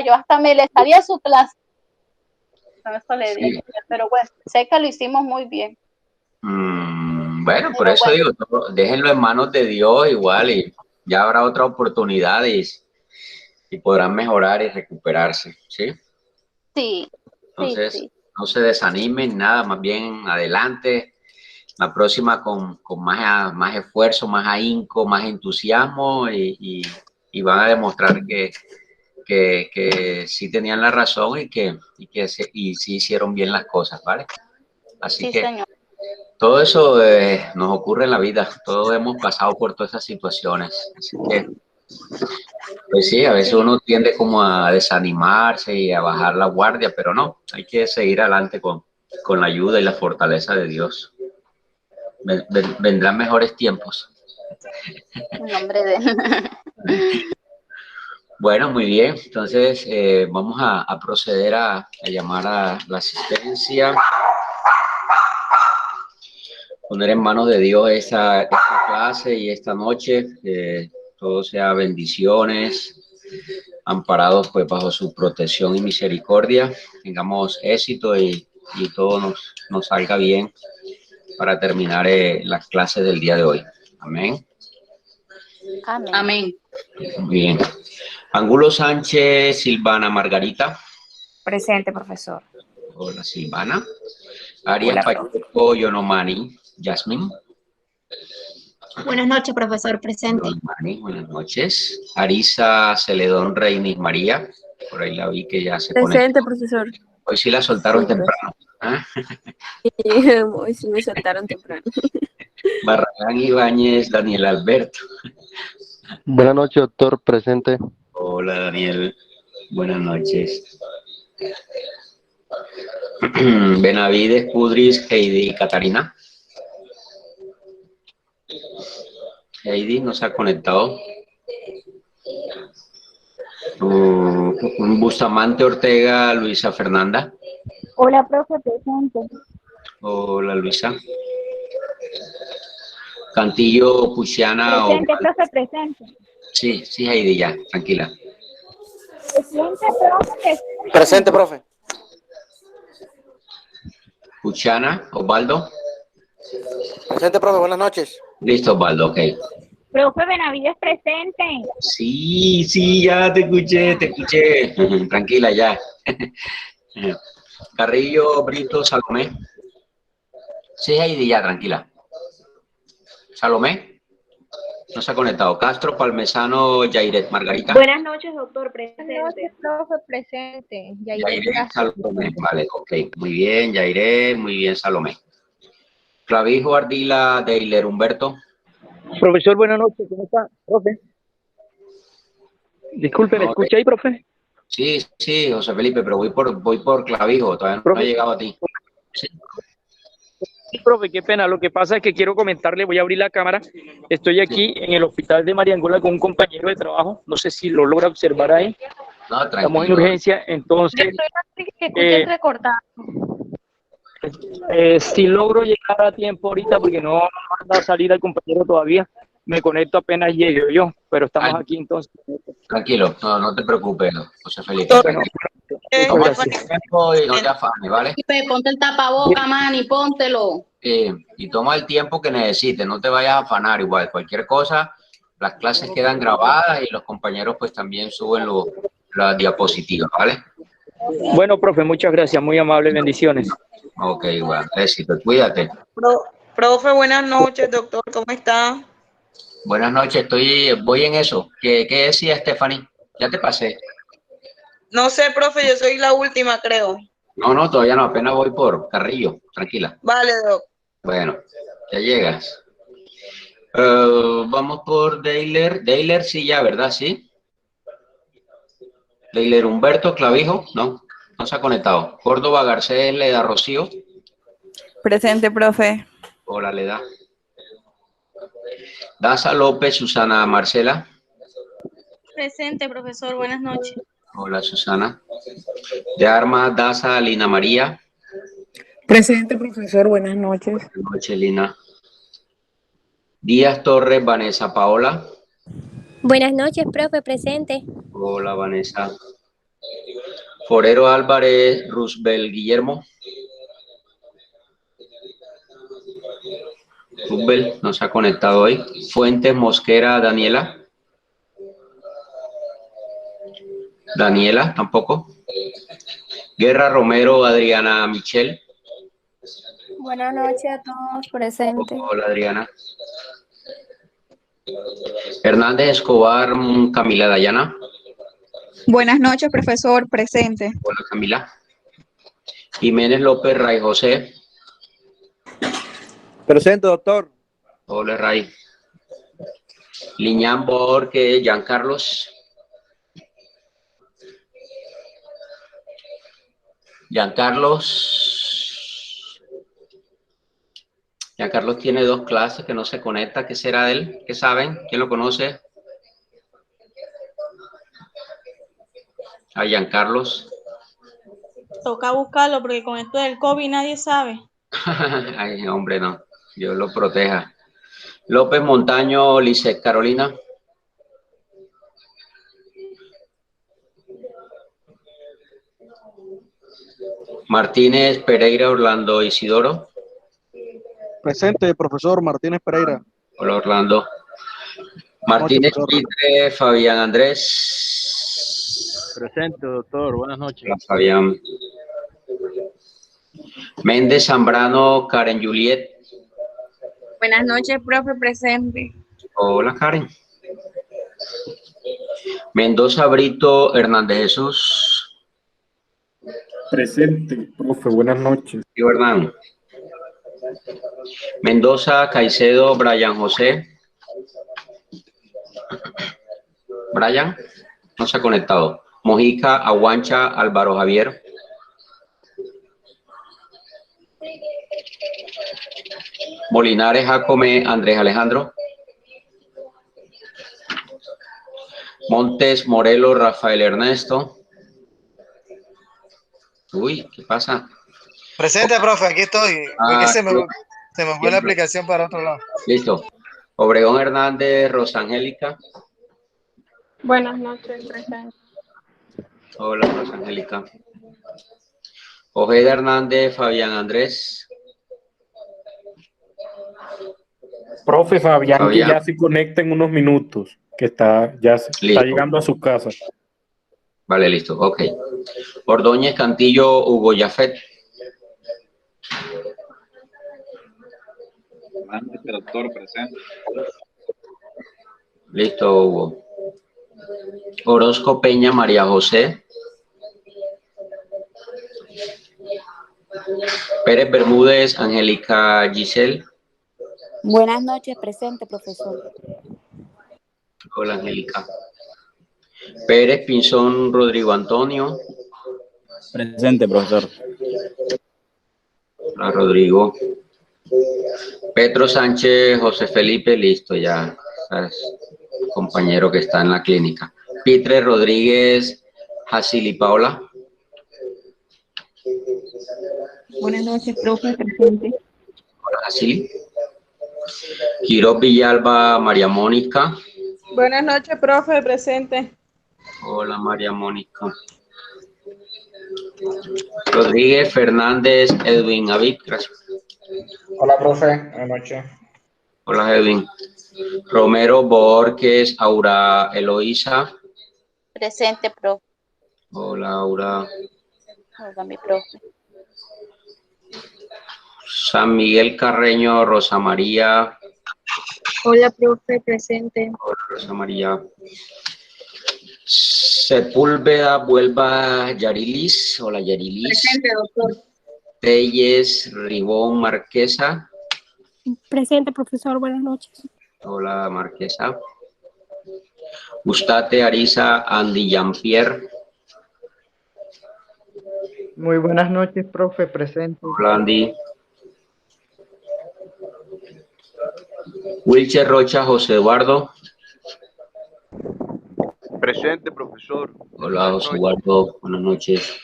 yo hasta me le salía a su clase. Eso le dije, Sí. pero bueno, sé que lo hicimos muy bien. Bueno, por Pero eso bueno, digo, déjenlo en manos de Dios igual y ya habrá otra oportunidad y podrán mejorar y recuperarse, ¿sí? sí, sí, Entonces, sí. no se desanimen, nada, más bien adelante. La próxima con más esfuerzo, más ahínco, más entusiasmo y van a demostrar que sí tenían la razón y sí hicieron bien las cosas, ¿vale? Así Sí, que señor. todo eso nos ocurre en la vida, todos hemos pasado por todas esas situaciones, así que pues sí, a veces Sí, uno tiende como a desanimarse y a bajar la guardia, pero no, hay que seguir adelante con la ayuda y la fortaleza de Dios. Vendrán mejores tiempos. en nombre de Bueno, muy bien. Entonces, vamos a proceder a llamar a la asistencia, poner en manos de Dios esta clase y esta noche, que todo sea bendiciones, amparados pues bajo su protección y misericordia, tengamos éxito y todo nos salga bien para terminar las clases del día de hoy. Amén. Amén. Amén. Muy bien. Angulo Sánchez, Silvana Margarita. Presente, profesor. Hola, Silvana. Arias Hola, profe. Pacheco, Yonomani, Yasmin. Buenas noches, profesor, presente. Yonomani, buenas noches. Arisa Celedón Reinis María. Por ahí la vi que ya se Presente, conectó. profesor. Hoy sí la soltaron Sí, profe. temprano. ¿Ah? Hoy sí me saltaron temprano. Barragán Ibáñez, Daniel Alberto. Buenas noches, doctor, presente. Hola, Daniel. Buenas noches. Benavides, Pudris, Heidi, Catarina. Heidi no se ha conectado. Bustamante Ortega, Luisa Fernanda. Hola, profe, presente. Hola, Luisa. Cantillo, Puxiana. Presente, profe, presente. Sí, sí, Heidi, ya, tranquila. Presente, profe. Presente, profe. Puxiana, Osvaldo. Presente, profe, buenas noches. Listo, Osvaldo, ok. Profe Benavides, presente. Sí, sí, ya te escuché, te escuché. Tranquila, ya. Carrillo, Brito, Salomé. Sí, Heidi, ya, tranquila. Salomé, no se ha conectado. Castro, Palmesano, Yairet, Margarita. Buenas noches, doctor, presente. Buenas noches, profe, presente. Yairet, Salomé, vale, ok. Muy bien, Yairet, muy bien, Salomé. Clavijo, Ardila, Deiler, Humberto. Profesor, buenas noches, ¿cómo está, profe? Disculpe, ¿me escucha ahí, profe? Sí, sí, José Felipe, pero voy por Clavijo, todavía no Profe, he llegado a ti. Sí. sí, profe, qué pena. Lo que pasa es que quiero comentarle, voy a abrir la cámara. Estoy aquí en el hospital de Mariangola con un compañero de trabajo. No sé si lo logra observar ahí. No, Estamos en tranquilo. urgencia, entonces, Que escuché entrecortado. si logro llegar a tiempo ahorita, porque no va a salir el compañero todavía, me conecto apenas llegue yo, pero estamos aquí entonces. Tranquilo, no te preocupes, José Felipe, Doctor, Bueno, tranquilo. muchas Toma tu gracias. tiempo y no te afanes, ¿vale? Ponte el tapaboca, Manny, póntelo. Y toma el tiempo que necesites, no te vayas a afanar igual. Cualquier cosa, las clases quedan grabadas y los compañeros pues también suben las diapositivas, ¿vale? Bueno, profe, muchas gracias, muy amable, bendiciones. Ok, bueno, éxito, cuídate. Profe, buenas noches, doctor, ¿cómo está? Buenas noches, voy en eso. ¿Qué decía Stephanie? Ya te pasé. No sé, profe, yo soy la última, creo. No, todavía no, apenas voy por Carrillo, tranquila. Vale, doc. Bueno, ya llegas. Vamos por Deiler. Deiler sí ya, ¿verdad? Sí. Deiler Humberto Clavijo, no se ha conectado. Córdoba Garcés Leda Rocío. Presente, profe. Hola, Leda. Daza López, Susana Marcela. Presente, profesor, buenas noches. Hola, Susana. De Armas, Daza Lina María. Presente, profesor, buenas noches. Buenas noches, Lina. Díaz Torres, Vanessa Paola. Buenas noches, profe, presente. Hola, Vanessa. Forero Álvarez Roosevelt Guillermo. Roosevelt no se ha conectado hoy. Fuentes Mosquera Daniela. Daniela tampoco. Guerra Romero Adriana Michelle. Buenas noches a todos, presente. Hola Adriana. Hernández Escobar Camila Dayana. Buenas noches, profesor, presente. Hola Camila. Jiménez López Ray José. Presente, doctor. Hola Ray. Liñán Borges Giancarlos. Giancarlos tiene 2 clases que no se conecta. ¿Qué será de él? ¿Qué saben? ¿Quién lo conoce? A Giancarlos. Toca buscarlo porque con esto del COVID nadie sabe. Ay, hombre, no. Dios lo proteja. López Montaño, Lisset Carolina. Martínez Pereira Orlando Isidoro. Presente, profesor Martínez Pereira. Hola Orlando. Martínez Pitre Fabián Andrés. Presente, doctor. Buenas noches. Hola Fabián. Méndez Zambrano Karen Juliet. Buenas noches, profe, presente. Hola Karen. Mendoza Brito Hernández Jesús. Presente, profe, buenas noches. Sí, Hernán. Mendoza Caicedo Brian José. Brian, no se ha conectado. Mojica Aguancha Álvaro Javier. Molinares Jacome Andrés Alejandro. Montes Morelos Rafael Ernesto. Uy, ¿qué pasa? Presente, profe, aquí estoy. Fue que se me fue la aplicación para otro lado. Listo. Obregón Hernández Rosangélica. Buenas noches, presente. Hola, Rosangélica. Ojeda Hernández Fabián Andrés. Profe Fabián, Fabián. que ya se conecta en unos minutos, que está llegando a su casa. Vale, listo, ok. Ordóñez Cantillo Hugo Yafet. Doctor, presente. Listo, Hugo. Orozco Peña María José. Pérez Bermúdez Angélica Giselle. Buenas noches, presente, profesor. Hola, Angélica. Pérez Pinzón Rodrigo Antonio. Presente, profesor. Hola, Rodrigo. Petro Sánchez José Felipe, listo, ya. ¿Sabes? Compañero que está en la clínica. Pitre Rodríguez Jacili Paula. Buenas noches, profe, presente. Hola, Jacili. Quiroz Villalba María Mónica. Buenas noches, profe, presente. Hola, María Mónica. Rodríguez Fernández Edwin Avid, gracias. Hola, profe. Buenas noches. Hola, Edwin. Romero Borges Aura Eloísa. Presente, profe. Hola, Aura. Hola, mi profe. San Miguel Carreño Rosa María. Hola, profe, presente. Hola, Rosa María. Sepúlveda Vuelva Yarilis. Hola, Yarilis. Presente, doctor. Telles Ribón Marquesa. Presente, profesor, buenas noches. Hola, Marquesa. Gustate Arisa Andy Jean-Pierre. Muy buenas noches, profe, presente. Hola, Andy. Wilcher Rocha José Eduardo. Presente, profesor. Hola, José Eduardo. Buenas noches.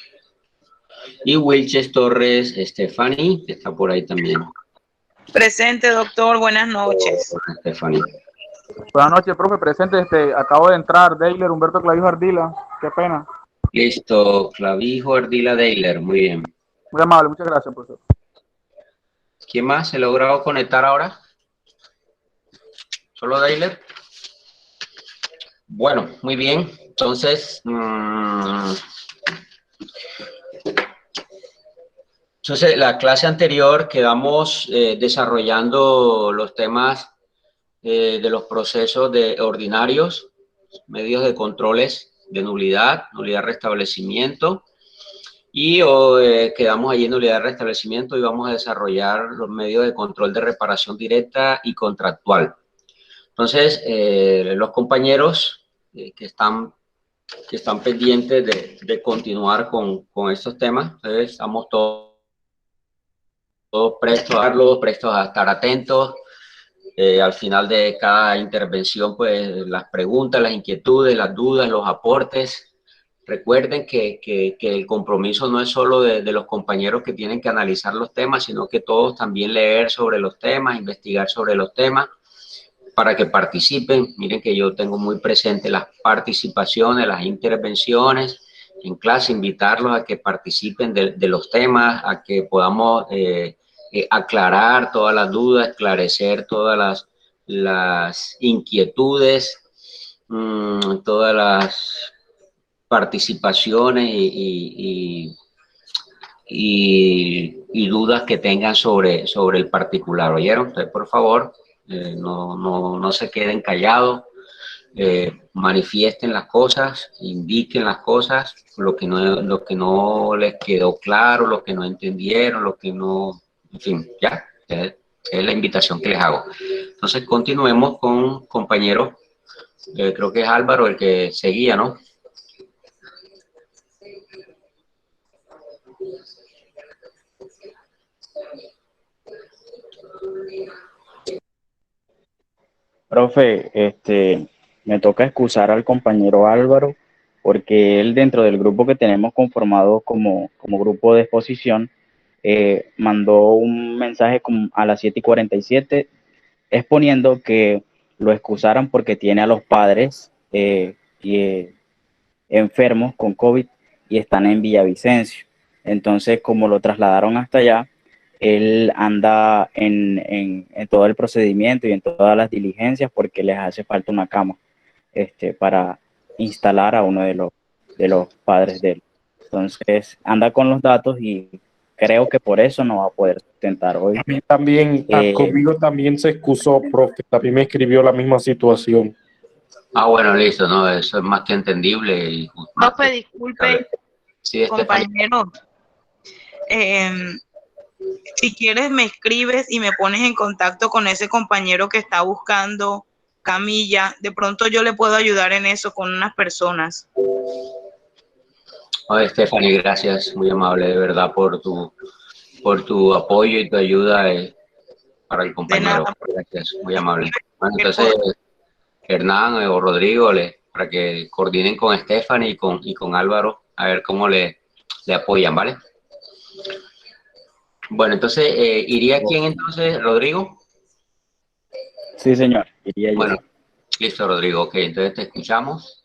Y Wilches Torres Estefani, que está por ahí también. Presente, doctor. Buenas noches. Hola, Estefani. Buenas noches, profe, presente. Acabo de entrar, Deiler Humberto Clavijo Ardila. Qué pena. Listo, Clavijo Ardila Deiler, muy bien. Muy amable, muchas gracias, profesor. ¿Quién más se ha logrado conectar ahora? ¿Solo Deiler? Bueno, muy bien. Entonces, la clase anterior quedamos desarrollando los temas de los procesos ordinarios, medios de controles de nulidad, restablecimiento, y quedamos allí en nulidad, restablecimiento, y vamos a desarrollar los medios de control de reparación directa y contractual. Entonces, los compañeros que están pendientes de continuar con estos temas, entonces estamos todos prestos a verlos, prestos a estar atentos. Al final de cada intervención, pues las preguntas, las inquietudes, las dudas, los aportes. Recuerden que el compromiso no es solo de los compañeros que tienen que analizar los temas, sino que todos también leer sobre los temas, investigar sobre los temas, para que participen. Miren que yo tengo muy presente las participaciones, las intervenciones en clase, invitarlos a que participen de los temas, a que podamos aclarar todas las dudas, esclarecer todas las inquietudes, todas las participaciones y dudas que tengan sobre el particular. ¿Oyeron? Entonces, por favor, no se queden callados, manifiesten las cosas, indiquen las cosas, lo que no les quedó claro, lo que no entendieron, lo que no, en fin, ya, es la invitación que les hago. Entonces, continuemos con compañero, creo que es Álvaro el que seguía, ¿no? Profe, me toca excusar al compañero Álvaro porque él dentro del grupo que tenemos conformado como grupo de exposición mandó un mensaje a las 7:47 exponiendo que lo excusaran porque tiene a los padres enfermos con COVID y están en Villavicencio. Entonces, como lo trasladaron hasta allá, él anda en todo el procedimiento y en todas las diligencias porque les hace falta una cama para instalar a uno de los padres de él. Entonces, anda con los datos y creo que por eso no va a poder sustentar hoy. A mí también, conmigo también se excusó, profe, también me escribió la misma situación. Ah, bueno, listo, no, eso es más que entendible. Profe, disculpe, sí, compañero. Si quieres me escribes y me pones en contacto con ese compañero que está buscando camilla. De pronto yo le puedo ayudar en eso con unas personas. Oye, Stephanie, gracias, muy amable de verdad por tu apoyo y tu ayuda para el compañero. Gracias, muy amable. Bueno, entonces, Hernán o Rodrigo, para que coordinen con Stephanie y con Álvaro, a ver cómo le apoyan, ¿vale? Bueno, entonces, ¿iría quién entonces, Rodrigo? Sí, señor, iría yo. Bueno, listo, Rodrigo, ok, entonces te escuchamos.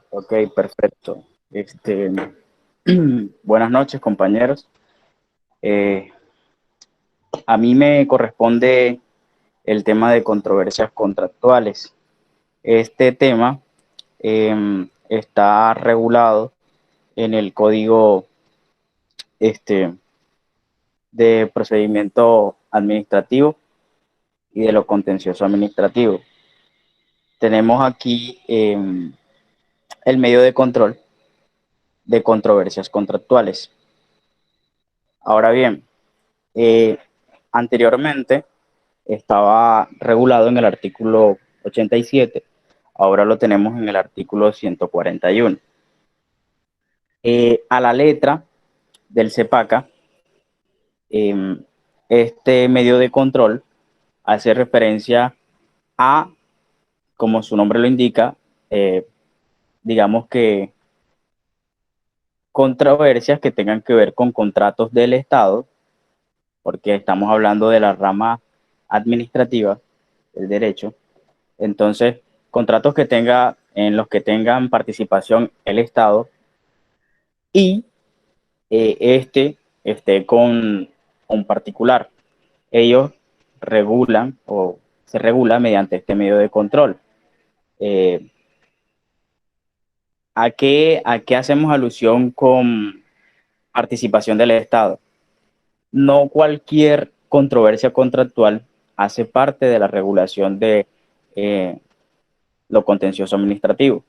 Ok, perfecto. Buenas noches, compañeros. A mí me corresponde el tema de controversias contractuales. Este tema está regulado en el Código de Procedimiento Administrativo y de lo contencioso administrativo. Tenemos aquí el medio de control de controversias contractuales. Ahora bien, anteriormente estaba regulado en el artículo 87, ahora lo tenemos en el artículo 141. A la letra del CEPACA, este medio de control hace referencia a, como su nombre lo indica, digamos que controversias que tengan que ver con contratos del Estado, porque estamos hablando de la rama administrativa del derecho. Entonces, contratos que tenga en los que tengan participación el Estado y esté con un particular. Ellos regulan o se regula mediante este medio de control. ¿A qué hacemos alusión con participación del Estado? No cualquier controversia contractual hace parte de la regulación de lo contencioso administrativo.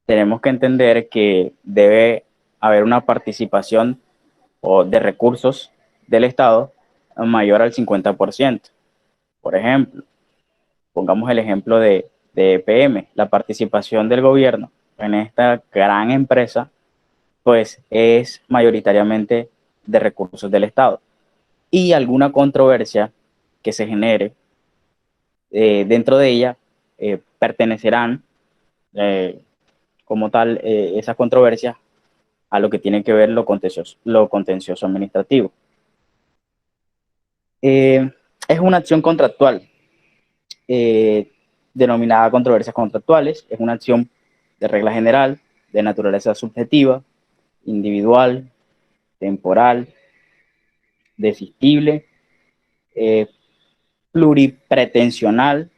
Tenemos que entender que debe haber una participación de recursos del Estado mayor al 50%. Por ejemplo, pongamos el ejemplo de EPM, la participación del gobierno en esta gran empresa, pues es mayoritariamente de recursos del Estado. Y alguna controversia que se genere dentro de ella pertenecerán como tal esas controversias a lo que tiene que ver lo contencioso administrativo. Es una acción contractual denominada controversias contractuales. Es una acción de regla general, de naturaleza subjetiva, individual, temporal, desistible, pluripretensional.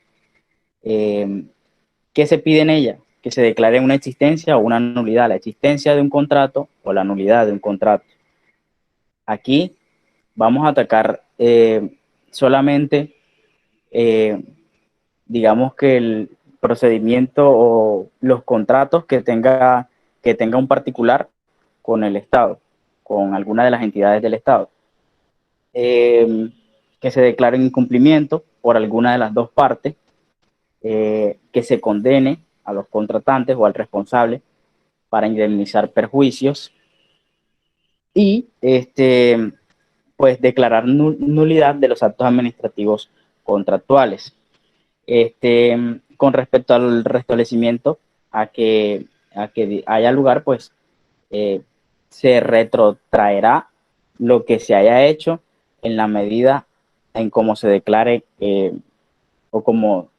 ¿Qué se pide en ella? Que se declare una existencia o una nulidad, la existencia de un contrato o la nulidad de un contrato. Aquí vamos a atacar solamente, digamos que el procedimiento o los contratos que tenga un particular con el Estado, con alguna de las entidades del Estado, que se declare incumplimiento por alguna de las dos partes, que se condene a los contratantes o al responsable para indemnizar perjuicios y pues declarar nulidad de los actos administrativos contractuales. Con respecto al restablecimiento, a que haya lugar, pues se retrotraerá lo que se haya hecho en la medida en cómo se declare o como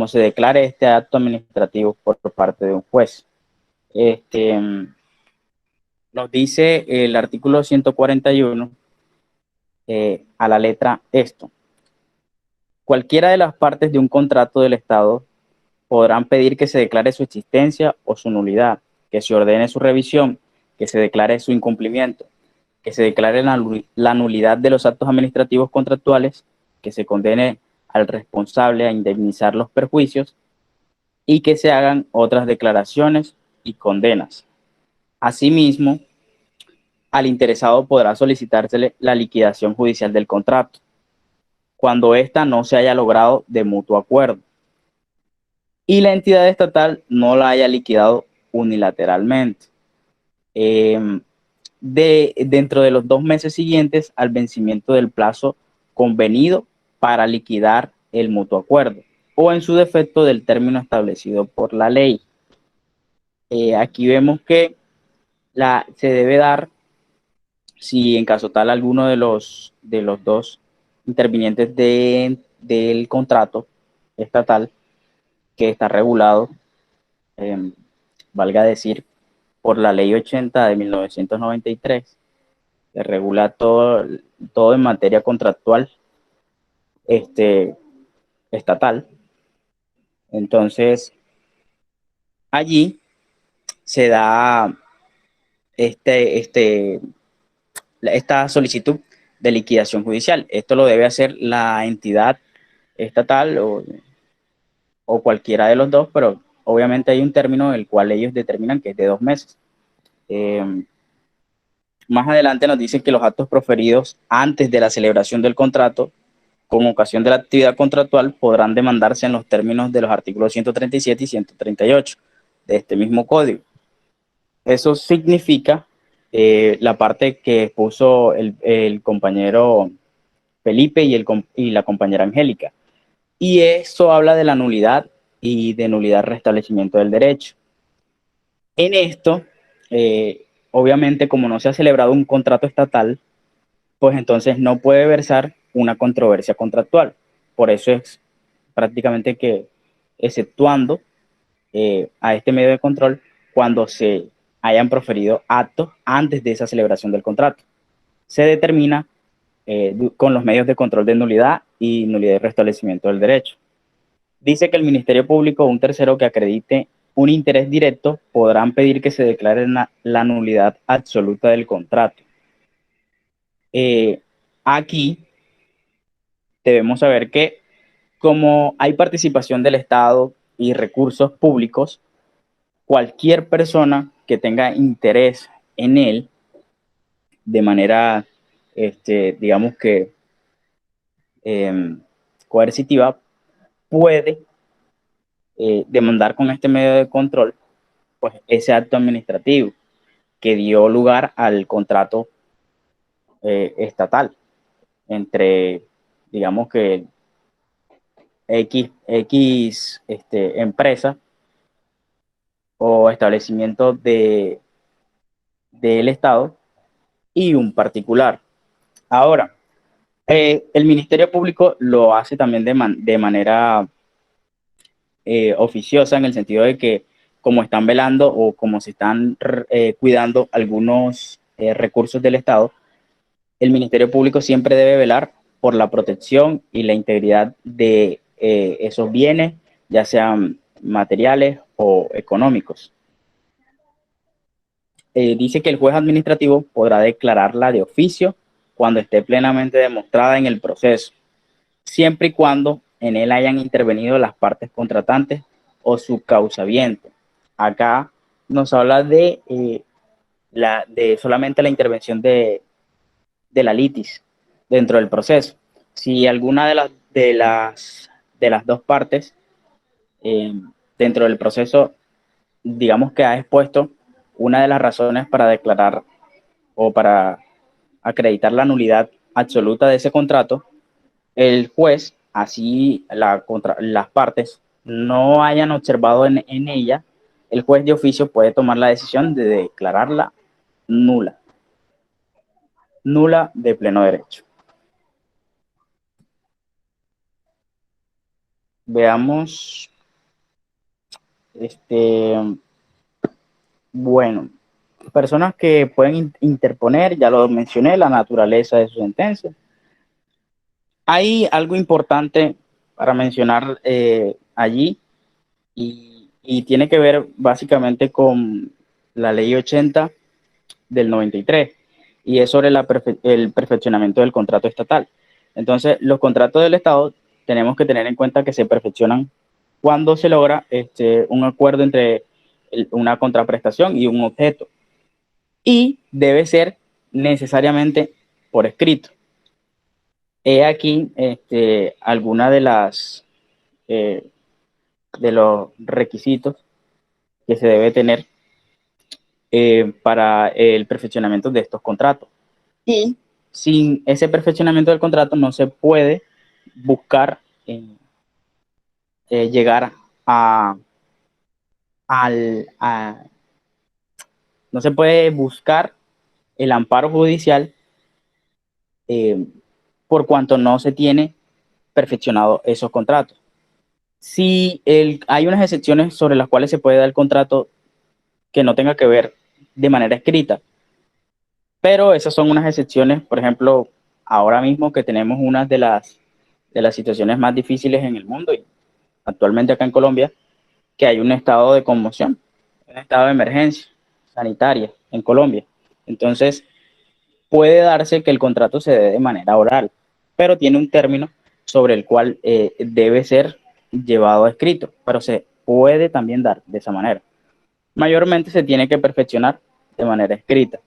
se declare este acto administrativo por parte de un juez. Nos dice el artículo 141 a la letra esto: cualquiera de las partes de un contrato del Estado podrán pedir que se declare su existencia o su nulidad, que se ordene su revisión, que se declare su incumplimiento, que se declare la nulidad de los actos administrativos contractuales, que se condene al responsable a indemnizar los perjuicios y que se hagan otras declaraciones y condenas. Asimismo, al interesado podrá solicitársele la liquidación judicial del contrato, cuando ésta no se haya logrado de mutuo acuerdo y la entidad estatal no la haya liquidado unilateralmente, dentro de los 2 meses siguientes al vencimiento del plazo convenido para liquidar el mutuo acuerdo, o en su defecto del término establecido por la ley. Aquí vemos que se debe dar, si en caso tal alguno de los dos intervinientes del contrato estatal, que está regulado, valga decir, por la ley 80 de 1993, que regula todo en materia contractual estatal. Entonces, allí se da esta solicitud de liquidación judicial. Esto lo debe hacer la entidad estatal o cualquiera de los dos, pero obviamente hay un término el cual ellos determinan que es de 2 meses. Más adelante nos dicen que los actos proferidos antes de la celebración del contrato con ocasión de la actividad contractual podrán demandarse en los términos de los artículos 137 y 138 de este mismo código. Eso significa la parte que puso el compañero Felipe y la compañera Angélica. Y eso habla de la nulidad y de nulidad restablecimiento del derecho. En esto, obviamente, como no se ha celebrado un contrato estatal, pues entonces no puede versar una controversia contractual. Por eso es prácticamente que, exceptuando a este medio de control cuando se hayan proferido actos antes de esa celebración del contrato. Se determina con los medios de control de nulidad y nulidad y restablecimiento del derecho. Dice que el Ministerio Público o un tercero que acredite un interés directo podrán pedir que se declare la nulidad absoluta del contrato. Aquí debemos saber que como hay participación del Estado y recursos públicos, cualquier persona que tenga interés en él de manera, digamos que coercitiva, puede demandar con este medio de control pues ese acto administrativo que dio lugar al contrato estatal entre, digamos que X empresa o establecimiento del Estado y un particular. Ahora, el Ministerio Público lo hace también de manera oficiosa, en el sentido de que como están velando o como se están cuidando algunos recursos del Estado, el Ministerio Público siempre debe velar por la protección y la integridad de esos bienes, ya sean materiales o económicos. Dice que el juez administrativo podrá declararla de oficio cuando esté plenamente demostrada en el proceso, siempre y cuando en él hayan intervenido las partes contratantes o su causaviente. Acá nos habla de solamente la intervención de la litis dentro del proceso. Si alguna de las dos partes dentro del proceso, digamos que ha expuesto una de las razones para declarar o para acreditar la nulidad absoluta de ese contrato, el juez, así las partes no hayan observado en ella, el juez de oficio puede tomar la decisión de declararla nula de pleno derecho. Veamos, bueno, personas que pueden interponer, ya lo mencioné, la naturaleza de su sentencia. Hay algo importante para mencionar allí y tiene que ver básicamente con la ley 80 del 93 y es sobre el perfeccionamiento del contrato estatal. Entonces, los contratos del Estado tenemos que tener en cuenta que se perfeccionan cuando se logra un acuerdo entre una contraprestación y un objeto. Y debe ser necesariamente por escrito. He aquí alguna de los requisitos que se debe tener para el perfeccionamiento de estos contratos. Y sin ese perfeccionamiento del contrato no se puede buscar llegar no se puede buscar el amparo judicial por cuanto no se tiene perfeccionado esos contratos. Si hay unas excepciones sobre las cuales se puede dar el contrato que no tenga que ver de manera escrita, pero esas son unas excepciones. Por ejemplo, ahora mismo que tenemos una de las situaciones más difíciles en el mundo y actualmente acá en Colombia, que hay un estado de conmoción, un estado de emergencia sanitaria en Colombia. Entonces, puede darse que el contrato se dé de manera oral, pero tiene un término sobre el cual debe ser llevado a escrito, pero se puede también dar de esa manera. Mayormente se tiene que perfeccionar de manera escrita.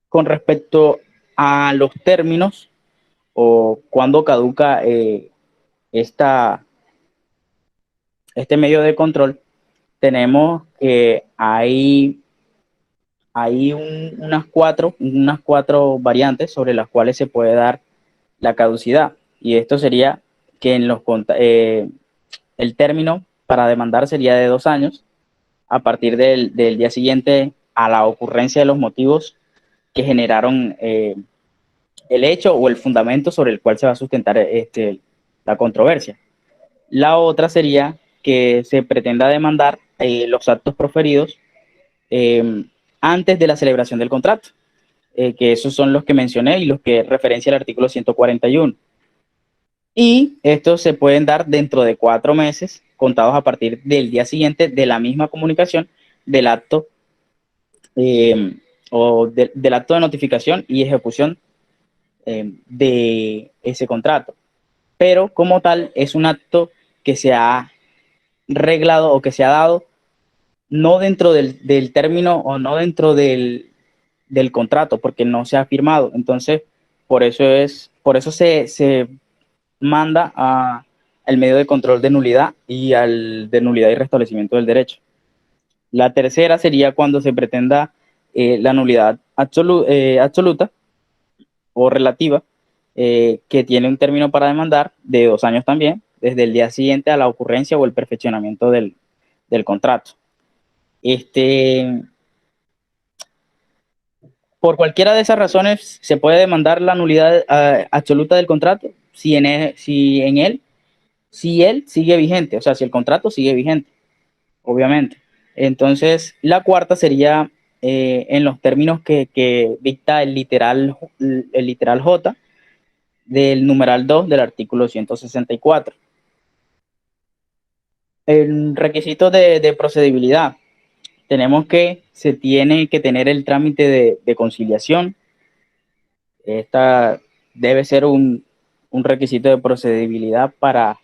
Con respecto a los términos o cuando caduca este medio de control, tenemos que hay unas cuatro variantes sobre las cuales se puede dar la caducidad. Y esto sería que el término para demandar sería de 2 años a partir del día siguiente a la ocurrencia de los motivos que generaron el hecho o el fundamento sobre el cual se va a sustentar la controversia. La otra sería que se pretenda demandar los actos proferidos antes de la celebración del contrato, que esos son los que mencioné y los que referencia el artículo 141. Y estos se pueden dar dentro de 4 meses, contados a partir del día siguiente de la misma comunicación del acto del acto de notificación y ejecución de ese contrato. Pero como tal es un acto que se ha reglado o que se ha dado no dentro del término o no dentro del contrato, porque no se ha firmado. Entonces, por eso se manda al medio de control de nulidad y al de nulidad y restablecimiento del derecho. La tercera sería cuando se pretenda la nulidad absoluta o relativa, que tiene un término para demandar de 2 años también, desde el día siguiente a la ocurrencia o el perfeccionamiento del contrato. Por cualquiera de esas razones se puede demandar la nulidad absoluta del contrato si él sigue vigente, o sea, si el contrato sigue vigente, obviamente. Entonces, la cuarta sería en los términos que dicta el literal J del numeral 2 del artículo 164. El requisito de procedibilidad. Tenemos que se tiene que tener el trámite de conciliación. Esta debe ser un requisito de procedibilidad para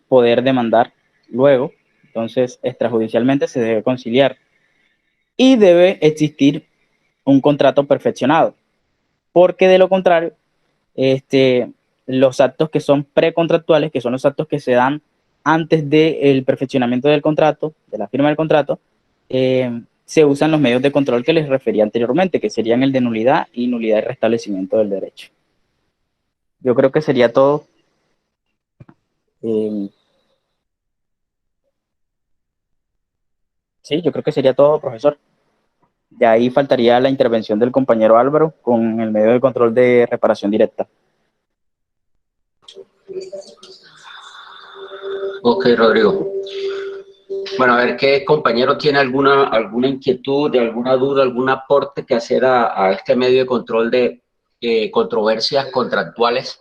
poder demandar luego. Entonces, extrajudicialmente se debe conciliar. Y debe existir un contrato perfeccionado, porque de lo contrario, los actos que son precontractuales, que son los actos que se dan antes del perfeccionamiento del contrato, de la firma del contrato, se usan los medios de control que les refería anteriormente, que serían el de nulidad y nulidad y restablecimiento del derecho. Yo creo que sería todo. Sí, yo creo que sería todo, profesor. De ahí faltaría la intervención del compañero Álvaro con el medio de control de reparación directa. Ok, Rodrigo. Bueno, a ver, ¿qué compañero tiene alguna inquietud, alguna duda, algún aporte que hacer a este medio de control de controversias contractuales?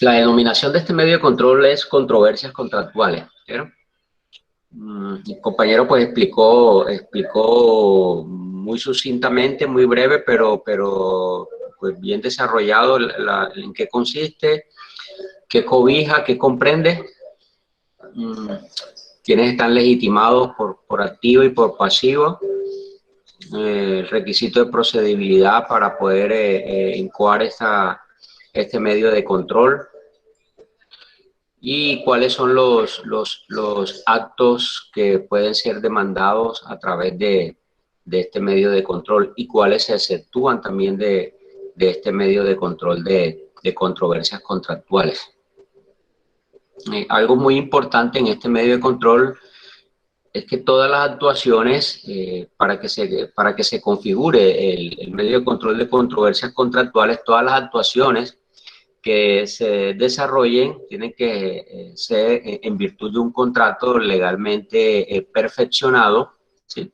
La denominación de este medio de control es controversias contractuales, ¿cierto? El compañero pues explicó muy sucintamente, muy breve, pero pues bien desarrollado en qué consiste, qué cobija, qué comprende, quiénes están legitimados por activo y por pasivo, el requisito de procedibilidad para poder incoar este medio de control, y cuáles son los actos que pueden ser demandados a través de este medio de control y cuáles se exceptúan también de este medio de control de controversias contractuales. Algo muy importante en este medio de control es que todas las actuaciones, para que se configure el medio de control de controversias contractuales, todas las actuaciones que se desarrollen tienen que ser en virtud de un contrato legalmente perfeccionado, ¿sí?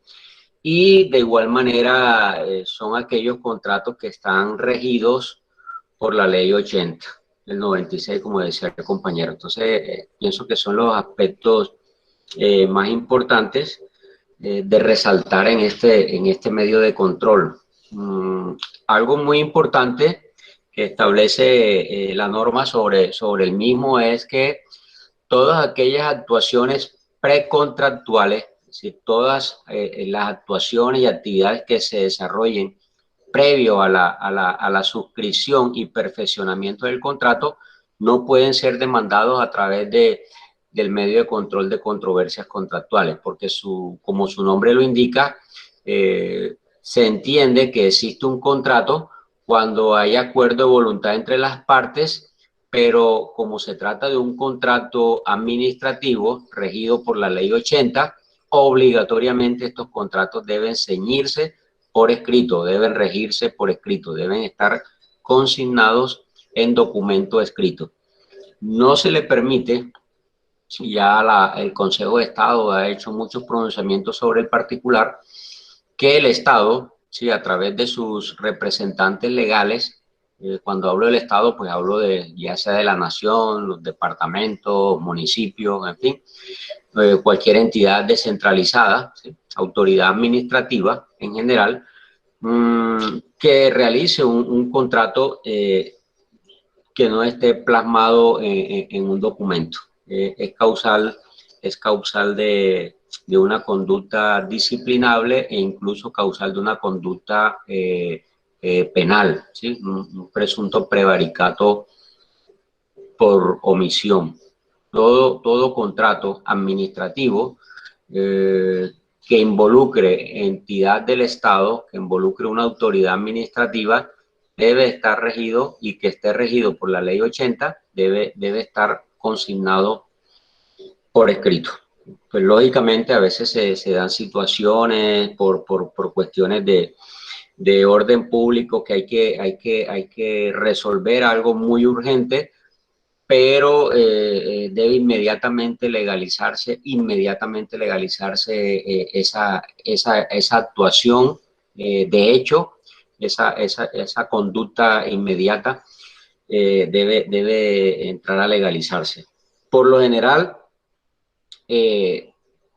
Y de igual manera son aquellos contratos que están regidos por la ley 80, el 96, como decía el compañero. Entonces, pienso que son los aspectos más importantes de resaltar en este medio de control. Algo muy importante que establece la norma sobre el mismo es que todas aquellas actuaciones precontractuales, es decir, todas las actuaciones y actividades que se desarrollen previo a la suscripción y perfeccionamiento del contrato, no pueden ser demandados a través del medio de control de controversias contractuales, porque como su nombre lo indica, se entiende que existe un contrato cuando hay acuerdo de voluntad entre las partes, pero como se trata de un contrato administrativo regido por la ley 80, obligatoriamente estos contratos deben ceñirse por escrito, deben regirse por escrito, deben estar consignados en documento escrito. No se le permite, ya el Consejo de Estado ha hecho muchos pronunciamientos sobre el particular, que el Estado, ¿sí?, a través de sus representantes legales, cuando hablo del Estado, pues hablo ya sea de la nación, los departamentos, municipios, en fin, cualquier entidad descentralizada, ¿sí?, autoridad administrativa en general, que realice un contrato que no esté plasmado en un documento. Es causal de una conducta disciplinable e incluso causal de una conducta penal, ¿sí?, un presunto prevaricato por omisión. Todo contrato administrativo que involucre entidad del Estado, que involucre una autoridad administrativa, debe estar regido, y que esté regido por la Ley 80, debe estar consignado por escrito. Pues lógicamente a veces se dan situaciones por cuestiones de orden público que hay que resolver algo muy urgente, pero debe inmediatamente legalizarse esa actuación de hecho, esa conducta inmediata debe entrar a legalizarse. Por lo general,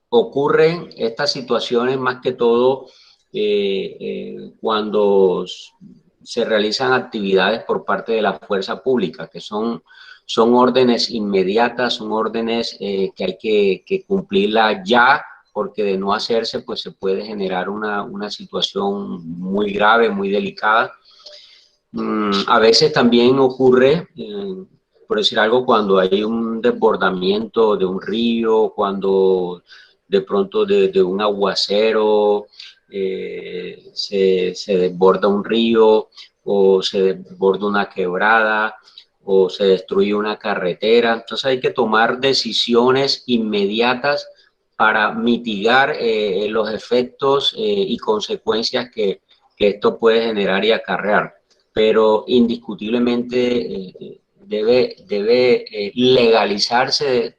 ocurren estas situaciones más que todo cuando se realizan actividades por parte de la fuerza pública, que son órdenes inmediatas, son órdenes que hay que cumplirlas ya, porque de no hacerse, pues se puede generar una situación muy grave, muy delicada. A veces también ocurre, por decir algo, cuando hay un desbordamiento de un río, cuando de pronto de un aguacero se desborda un río, o se desborda una quebrada, o se destruye una carretera. Entonces hay que tomar decisiones inmediatas para mitigar los efectos y consecuencias que esto puede generar y acarrear. Pero indiscutiblemente debe legalizarse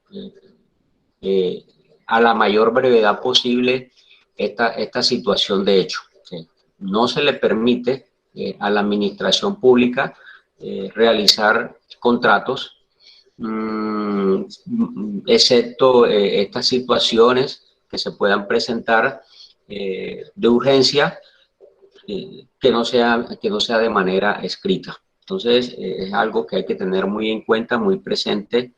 a la mayor brevedad posible esta situación de hecho. No se le permite a la administración pública realizar contratos, excepto estas situaciones que se puedan presentar de urgencia, que no sea de manera escrita. Entonces, es algo que hay que tener muy en cuenta, muy presente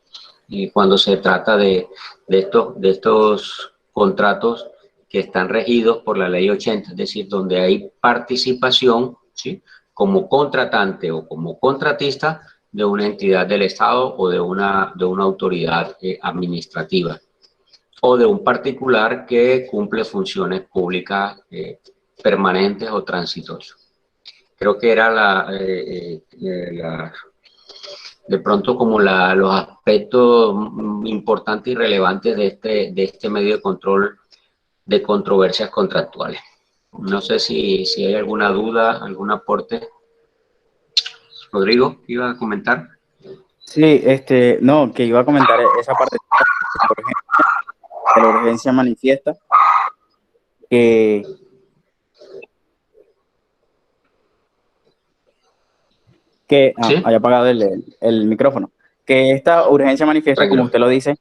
cuando se trata de estos contratos que están regidos por la Ley 80, es decir, donde hay participación, ¿sí?, como contratante o como contratista de una entidad del Estado o de una autoridad administrativa, o de un particular que cumple funciones públicas permanentes o transitorias. Creo que era de pronto como los aspectos importantes y relevantes de este medio de control de controversias contractuales. No sé si hay alguna duda, algún aporte. Rodrigo, ¿iba a comentar? Sí, no, que iba a comentar esa parte de la urgencia manifiesta, que ¿Sí? haya apagado el micrófono, que esta urgencia manifiesta, Tranquilo. como usted lo dice,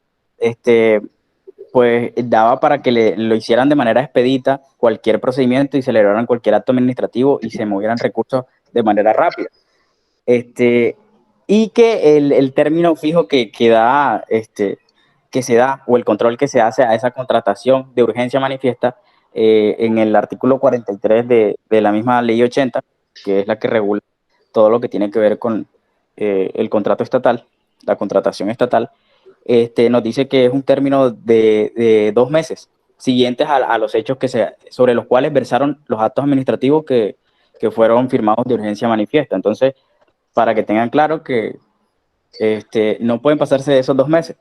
pues daba para que lo hicieran de manera expedita cualquier procedimiento y celebraran cualquier acto administrativo y se movieran recursos de manera rápida. Y que el término fijo que se da, o el control que se hace a esa contratación de urgencia manifiesta, en el artículo 43 de la misma Ley 80, que es la que regula todo lo que tiene que ver con el contrato estatal, la contratación estatal, nos dice que es un término de 2 meses siguientes a los hechos sobre los cuales versaron los actos administrativos que fueron firmados de urgencia manifiesta. Entonces, para que tengan claro que no pueden pasarse de esos 2 meses,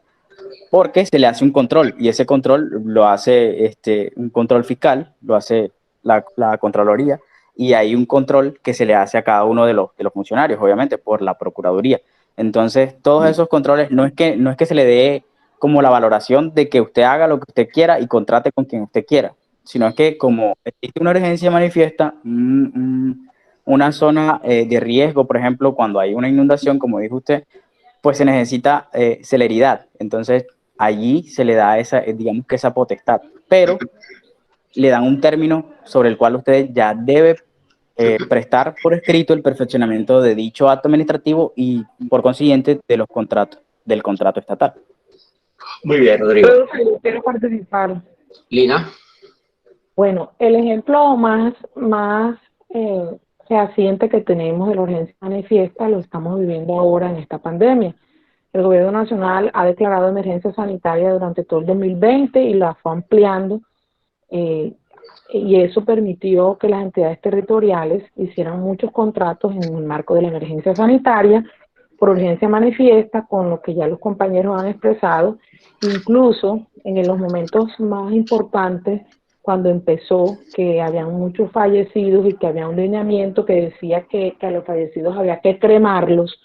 porque se le hace un control, y ese control lo hace un control fiscal, lo hace la Contraloría, y hay un control que se le hace a cada uno de los funcionarios, obviamente, por la Procuraduría. Entonces, todos esos controles no es que se le dé como la valoración de que usted haga lo que usted quiera y contrate con quien usted quiera, sino es que como existe una urgencia manifiesta, una zona de riesgo, por ejemplo, cuando hay una inundación, como dijo usted, pues se necesita celeridad. Entonces, allí se le da esa, digamos que esa potestad, pero le dan un término sobre el cual usted ya debe prestar por escrito el perfeccionamiento de dicho acto administrativo y, por consiguiente, de los contratos, del contrato estatal. Muy bien, Rodrigo. Yo quiero participar. Lina. Bueno, el ejemplo más fehaciente que tenemos de la urgencia manifiesta lo estamos viviendo ahora en esta pandemia. El gobierno nacional ha declarado emergencia sanitaria durante todo el 2020 y la fue ampliando, y eso permitió que las entidades territoriales hicieran muchos contratos en el marco de la emergencia sanitaria por urgencia manifiesta, con lo que ya los compañeros han expresado, incluso en los momentos más importantes, cuando empezó, que habían muchos fallecidos y que había un lineamiento que decía que a los fallecidos había que cremarlos.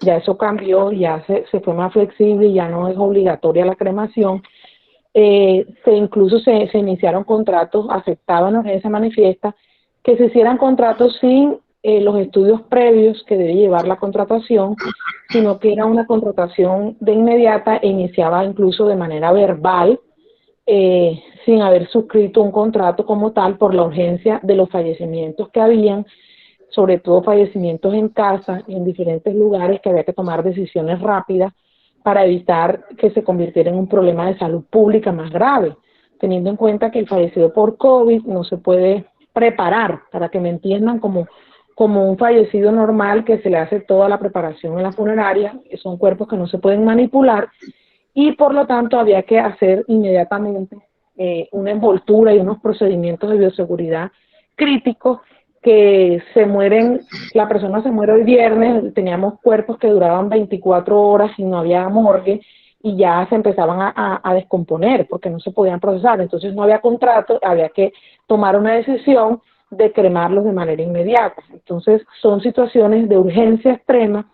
Ya eso cambió, ya se fue más flexible y ya no es obligatoria la cremación. Incluso se iniciaron contratos, aceptaban la urgencia manifiesta, que se hicieran contratos sin los estudios previos que debe llevar la contratación, sino que era una contratación de inmediata e iniciaba incluso de manera verbal, sin haber suscrito un contrato como tal por la urgencia de los fallecimientos que habían, sobre todo fallecimientos en casa, en diferentes lugares, que había que tomar decisiones rápidas para evitar que se convirtiera en un problema de salud pública más grave, teniendo en cuenta que el fallecido por COVID no se puede preparar, para que me entiendan, como un fallecido normal, que se le hace toda la preparación en la funeraria. Son cuerpos que no se pueden manipular, y por lo tanto había que hacer inmediatamente una envoltura y unos procedimientos de bioseguridad críticos, que la persona se muere hoy viernes, teníamos cuerpos que duraban 24 horas y no había morgue, y ya se empezaban a descomponer porque no se podían procesar. Entonces no había contrato, había que tomar una decisión de cremarlos de manera inmediata. Entonces son situaciones de urgencia extrema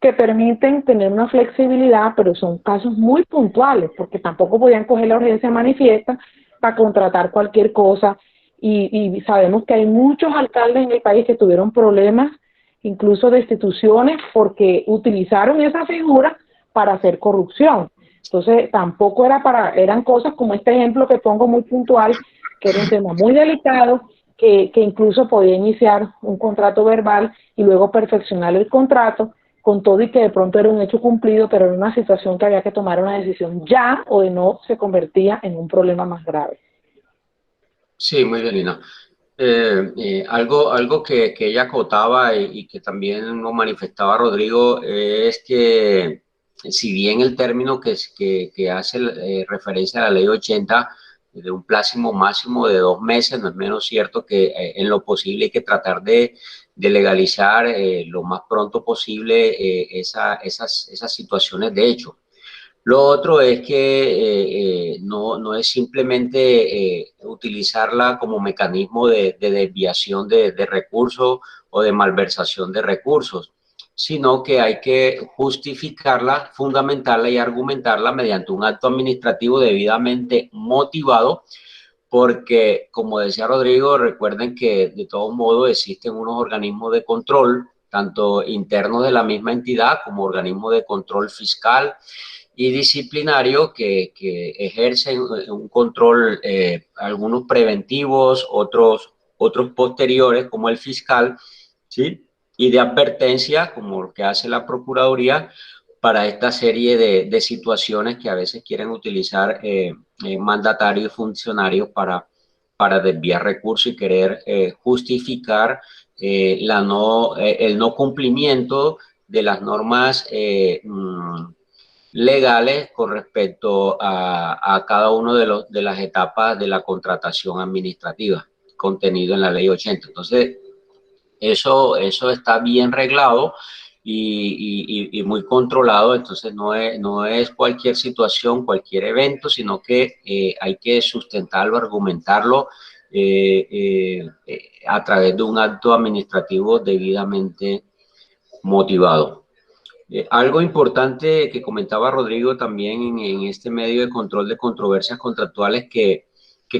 que permiten tener una flexibilidad, pero son casos muy puntuales, porque tampoco podían coger la urgencia manifiesta para contratar cualquier cosa, y sabemos que hay muchos alcaldes en el país que tuvieron problemas, incluso destituciones, porque utilizaron esa figura para hacer corrupción. Entonces tampoco eran cosas como este ejemplo que pongo muy puntual, que era un tema muy delicado, que incluso podía iniciar un contrato verbal y luego perfeccionar el contrato, con todo y que de pronto era un hecho cumplido, pero era una situación que había que tomar una decisión ya, o de no se convertía en un problema más grave. Sí, muy bien, Lina. Algo que ella acotaba y que también nos manifestaba Rodrigo, es que si bien el término que hace referencia a la ley 80 de un plazo máximo de 2 meses, no es menos cierto que en lo posible hay que tratar de legalizar lo más pronto posible esas situaciones de hecho. Lo otro es que no es simplemente utilizarla como mecanismo de desviación de recursos o de malversación de recursos, sino que hay que justificarla, fundamentarla y argumentarla mediante un acto administrativo debidamente motivado, porque, como decía Rodrigo, recuerden que de todos modos existen unos organismos de control, tanto internos de la misma entidad como organismos de control fiscal y disciplinario, que ejercen un control, algunos preventivos, otros posteriores, como el fiscal, ¿sí? Y de advertencia, como lo que hace la Procuraduría, para esta serie de situaciones que a veces quieren utilizar mandatarios y funcionarios para desviar recursos y querer justificar el no cumplimiento de las normas legales con respecto a cada uno de las etapas de la contratación administrativa contenido en la ley 80. Entonces, eso está bien reglado y muy controlado. Entonces no es cualquier situación, cualquier evento, sino que hay que sustentarlo, argumentarlo a través de un acto administrativo debidamente motivado. Algo importante que comentaba Rodrigo también en este medio de control de controversias contractuales, que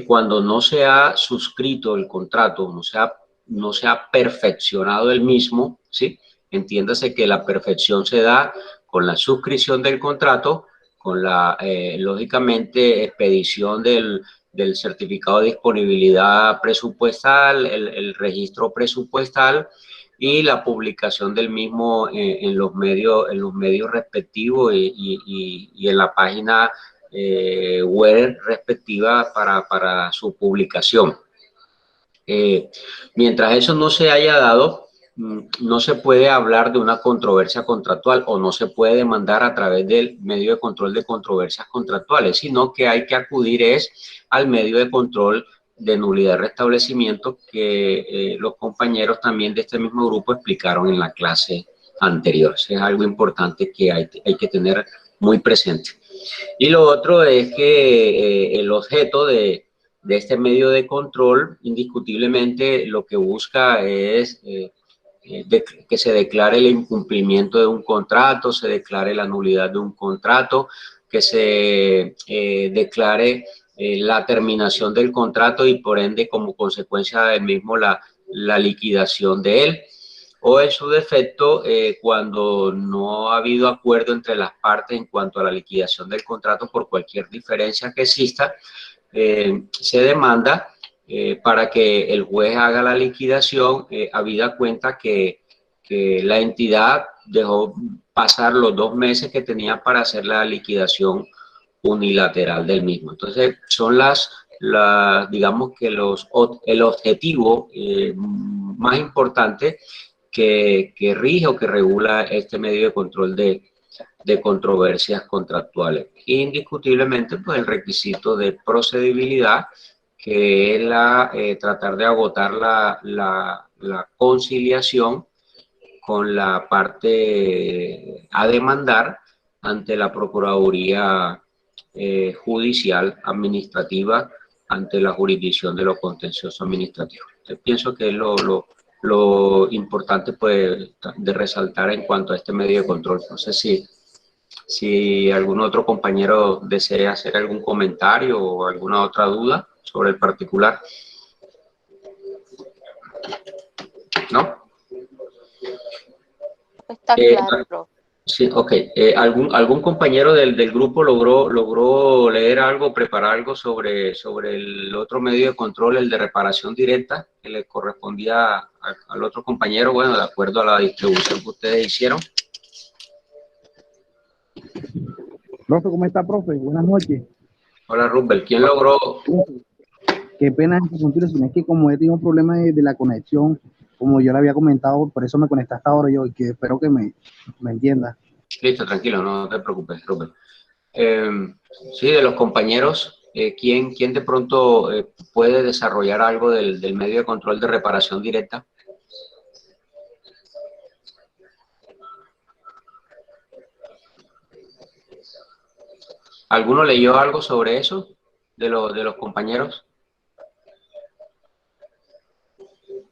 cuando no se ha suscrito el contrato, no se ha perfeccionado el mismo, ¿sí? Entiéndase que la perfección se da con la suscripción del contrato, con la, lógicamente, expedición del certificado de disponibilidad presupuestal, el registro presupuestal y la publicación del mismo en los medios respectivos y en la página web respectiva para su publicación. Mientras eso no se haya dado, no se puede hablar de una controversia contractual o no se puede demandar a través del medio de control de controversias contractuales, sino que hay que acudir al medio de control de nulidad de restablecimiento que los compañeros también de este mismo grupo explicaron en la clase anterior. Eso es algo importante que hay que tener muy presente. Y lo otro es que el objeto de este medio de control, indiscutiblemente, lo que busca es que se declare el incumplimiento de un contrato, se declare la nulidad de un contrato, que se declare la terminación del contrato y por ende como consecuencia del mismo la liquidación de él, o en su defecto cuando no ha habido acuerdo entre las partes en cuanto a la liquidación del contrato por cualquier diferencia que exista, se demanda para que el juez haga la liquidación, habida cuenta que la entidad dejó pasar los 2 meses que tenía para hacer la liquidación unilateral del mismo. Entonces, son digamos que el objetivo más importante que rige o que regula este medio de control de controversias contractuales. Indiscutiblemente, pues el requisito de procedibilidad, que es tratar de agotar la conciliación con la parte a demandar ante la Procuraduría Judicial Administrativa ante la jurisdicción de lo contencioso administrativo. Entonces, pienso que es lo importante pues, de resaltar en cuanto a este medio de control. No sé si algún otro compañero desea hacer algún comentario o alguna otra duda sobre el particular. ¿No? Está claro, profe. Sí, ok. ¿Algún compañero del grupo logró leer algo, preparar algo sobre el otro medio de control, el de reparación directa, que le correspondía al otro compañero, bueno, de acuerdo a la distribución que ustedes hicieron? Profe, ¿cómo está, profe? Buenas noches. Hola, Rubel. ¿Quién logró? Qué pena interrumpirlo, sino es que como he tenido un problema de la conexión, como yo le había comentado, por eso me conecté hasta ahora yo, y que espero que me entienda. Listo, tranquilo, no te preocupes, Rubén. Sí, de los compañeros, ¿quién de pronto puede desarrollar algo del medio de control de reparación directa? ¿Alguno leyó algo sobre eso de los compañeros?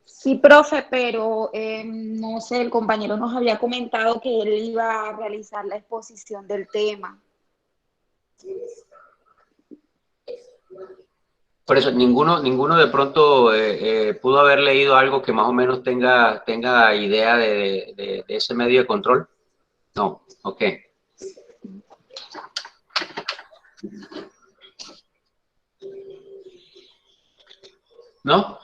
Sí, profe, pero no sé, el compañero nos había comentado que él iba a realizar la exposición del tema. Por eso, ninguno de pronto pudo haber leído algo que más o menos tenga idea de ese medio de control. No, ok. ¿No?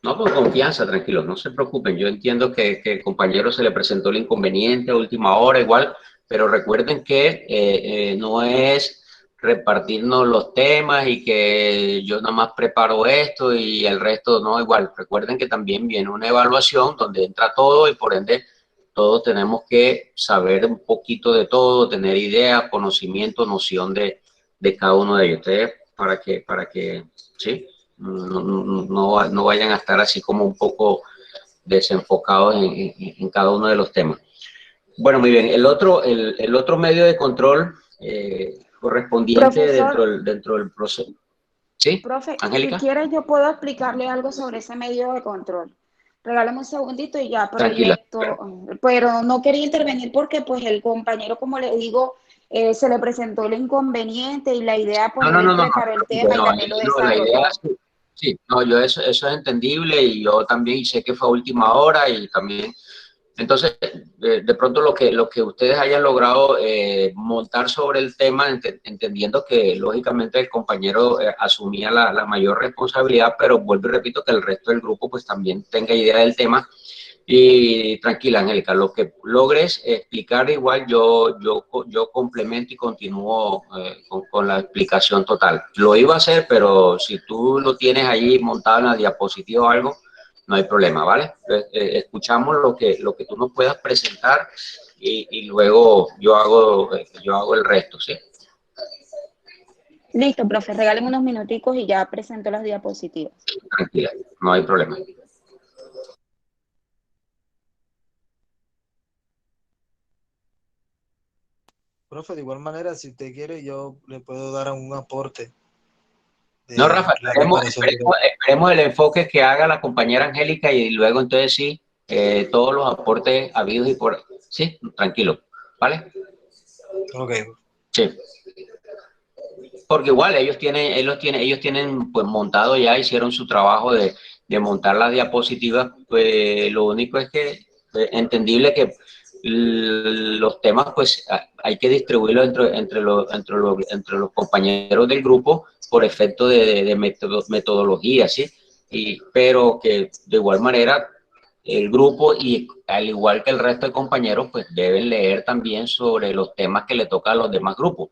No, con confianza, tranquilos, no se preocupen. Yo entiendo que el compañero se le presentó el inconveniente a última hora igual, pero recuerden que no es repartirnos los temas y que yo nada más preparo esto y el resto no, igual. Recuerden que también viene una evaluación donde entra todo y por ende todos tenemos que saber un poquito de todo, tener idea, conocimiento, noción de cada uno de ellos. Ustedes, para que, ¿sí? No vayan a estar así como un poco desenfocados en cada uno de los temas. Bueno, muy bien. El otro medio de control correspondiente dentro del proceso. ¿Sí? Profe, Angélica. si quieres yo puedo explicarle algo sobre ese medio de control. Regálame un segundito y ya Tranquila. proyecto, pero no quería intervenir porque pues el compañero, como le digo, se le presentó el inconveniente y la idea, pues él preparó el tema y también lo La idea desarrolló. sí, no, yo eso es entendible y yo también sé que fue a última hora y también, entonces, de pronto lo que ustedes hayan logrado montar sobre el tema, entendiendo que lógicamente el compañero asumía la mayor responsabilidad, pero vuelvo y repito que el resto del grupo pues también tenga idea del tema. Y tranquila, Angélica, lo que logres explicar igual, yo complemento y continúo con la explicación total. Lo iba a hacer, pero si tú lo tienes ahí montado en la diapositiva o algo, no hay problema, ¿vale? Escuchamos lo que tú nos puedas presentar y luego yo hago el resto, ¿sí? Listo, profe, regáleme unos minuticos y ya presento las diapositivas. Tranquila, no hay problema. Profe, de igual manera, si usted quiere, yo le puedo dar un aporte. No, Rafa, La reparación esperemos el enfoque que haga la compañera Angélica y luego entonces sí, todos los aportes habidos y por... Sí, tranquilo, ¿vale? Ok. Sí. Porque igual ellos tienen pues montado ya, hicieron su trabajo de montar las diapositivas, pues lo único es que entendible que los temas pues hay que distribuirlos entre los compañeros del grupo por efecto de metodología, ¿sí? Pero que de igual manera el grupo y al igual que el resto de compañeros pues deben leer también sobre los temas que le toca a los demás grupos.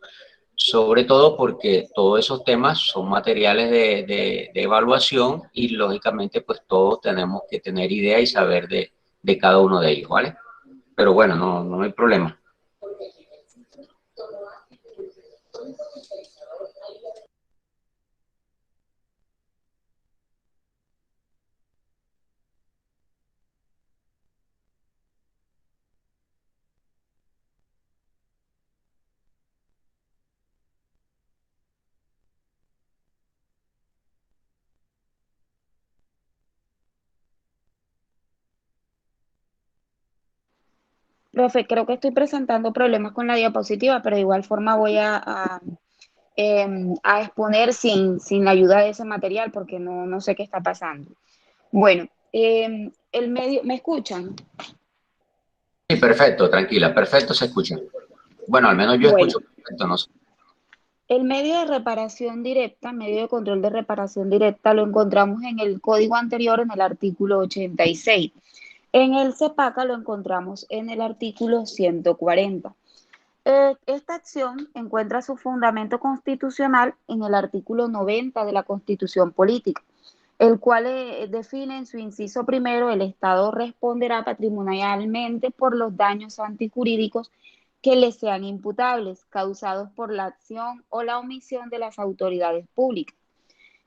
Sobre todo porque todos esos temas son materiales de evaluación y lógicamente pues todos tenemos que tener idea y saber de cada uno de ellos, ¿vale? Pero bueno, no hay problema. Profe, creo que estoy presentando problemas con la diapositiva, pero de igual forma voy a exponer sin la ayuda de ese material porque no sé qué está pasando. Bueno, el medio, ¿me escuchan? Sí, perfecto, tranquila, perfecto, se escucha. Bueno, al menos yo escucho perfecto, no sé. El medio de reparación directa, medio de control de reparación directa, lo encontramos en el código anterior, en el artículo 86. En el CEPACA lo encontramos en el artículo 140. Esta acción encuentra su fundamento constitucional en el artículo 90 de la Constitución Política, el cual define en su inciso primero: el Estado responderá patrimonialmente por los daños antijurídicos que le sean imputables, causados por la acción o la omisión de las autoridades públicas.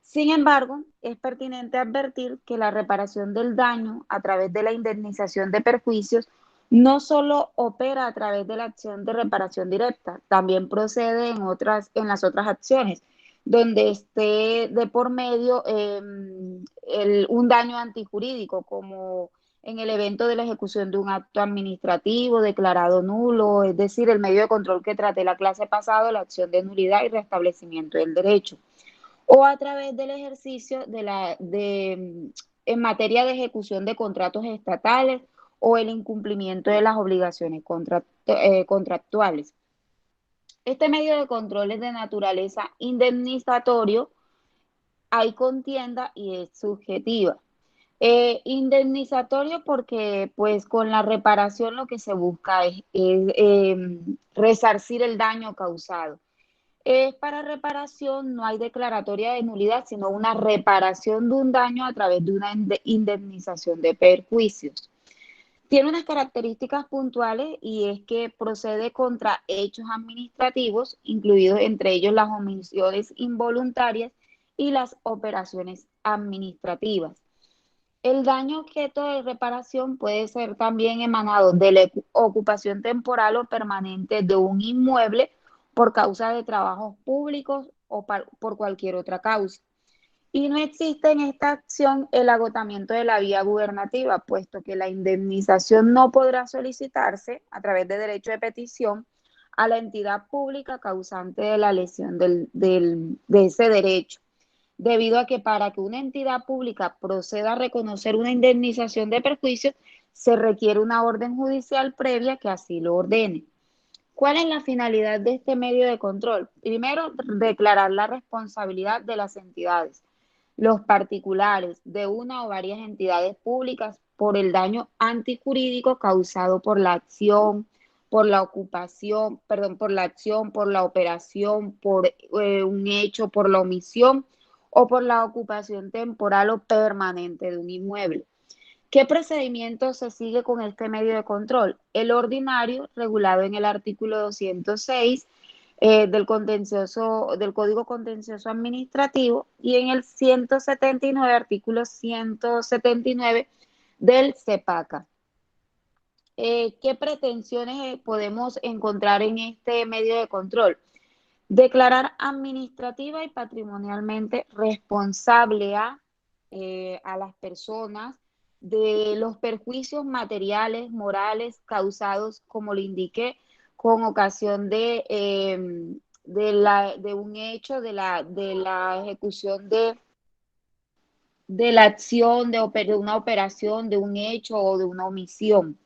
Sin embargo, es pertinente advertir que la reparación del daño a través de la indemnización de perjuicios no solo opera a través de la acción de reparación directa, también procede en las otras acciones, donde esté de por medio un daño antijurídico, como en el evento de la ejecución de un acto administrativo declarado nulo, es decir, el medio de control que traté la clase pasada, la acción de nulidad y restablecimiento del derecho, o a través del ejercicio en materia de ejecución de contratos estatales o el incumplimiento de las obligaciones contractuales. Este medio de control es de naturaleza indemnizatorio, hay contienda y es subjetiva. Indemnizatorio porque pues con la reparación lo que se busca es resarcir el daño causado. Para reparación no hay declaratoria de nulidad, sino una reparación de un daño a través de una indemnización de perjuicios. Tiene unas características puntuales y es que procede contra hechos administrativos, incluidos entre ellos las omisiones involuntarias y las operaciones administrativas. El daño objeto de reparación puede ser también emanado de la ocupación temporal o permanente de un inmueble por causa de trabajos públicos o por cualquier otra causa. Y no existe en esta acción el agotamiento de la vía gubernativa, puesto que la indemnización no podrá solicitarse a través de derecho de petición a la entidad pública causante de la lesión de ese derecho, debido a que para que una entidad pública proceda a reconocer una indemnización de perjuicio, se requiere una orden judicial previa que así lo ordene. ¿Cuál es la finalidad de este medio de control? Primero, declarar la responsabilidad de las entidades, los particulares, de una o varias entidades públicas por el daño antijurídico causado por la acción, por la ocupación, perdón, por la acción, por la operación, por un hecho, por la omisión o por la ocupación temporal o permanente de un inmueble. ¿Qué procedimiento se sigue con este medio de control? El ordinario, regulado en el artículo 206 del Código Contencioso Administrativo, y en el 179, artículo 179 del CEPACA. ¿Qué pretensiones podemos encontrar en este medio de control? Declarar administrativa y patrimonialmente responsable a las personas de los perjuicios materiales, morales, causados, como le indiqué, con ocasión de un hecho, de la ejecución de la acción, de una operación, de un hecho o de una omisión.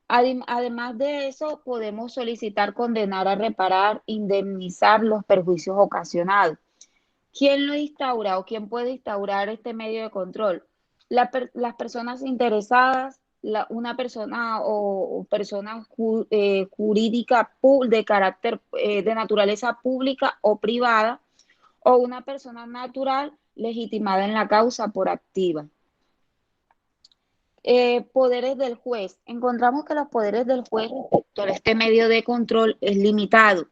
Además de eso, podemos solicitar condenar a reparar, indemnizar los perjuicios ocasionados. ¿Quién lo instaura o quién puede instaurar este medio de control? Las personas interesadas, una persona o persona jurídica de carácter de naturaleza pública o privada, o una persona natural legitimada en la causa por activa. Poderes del juez. Encontramos que los poderes del juez respecto a este medio de control es limitado.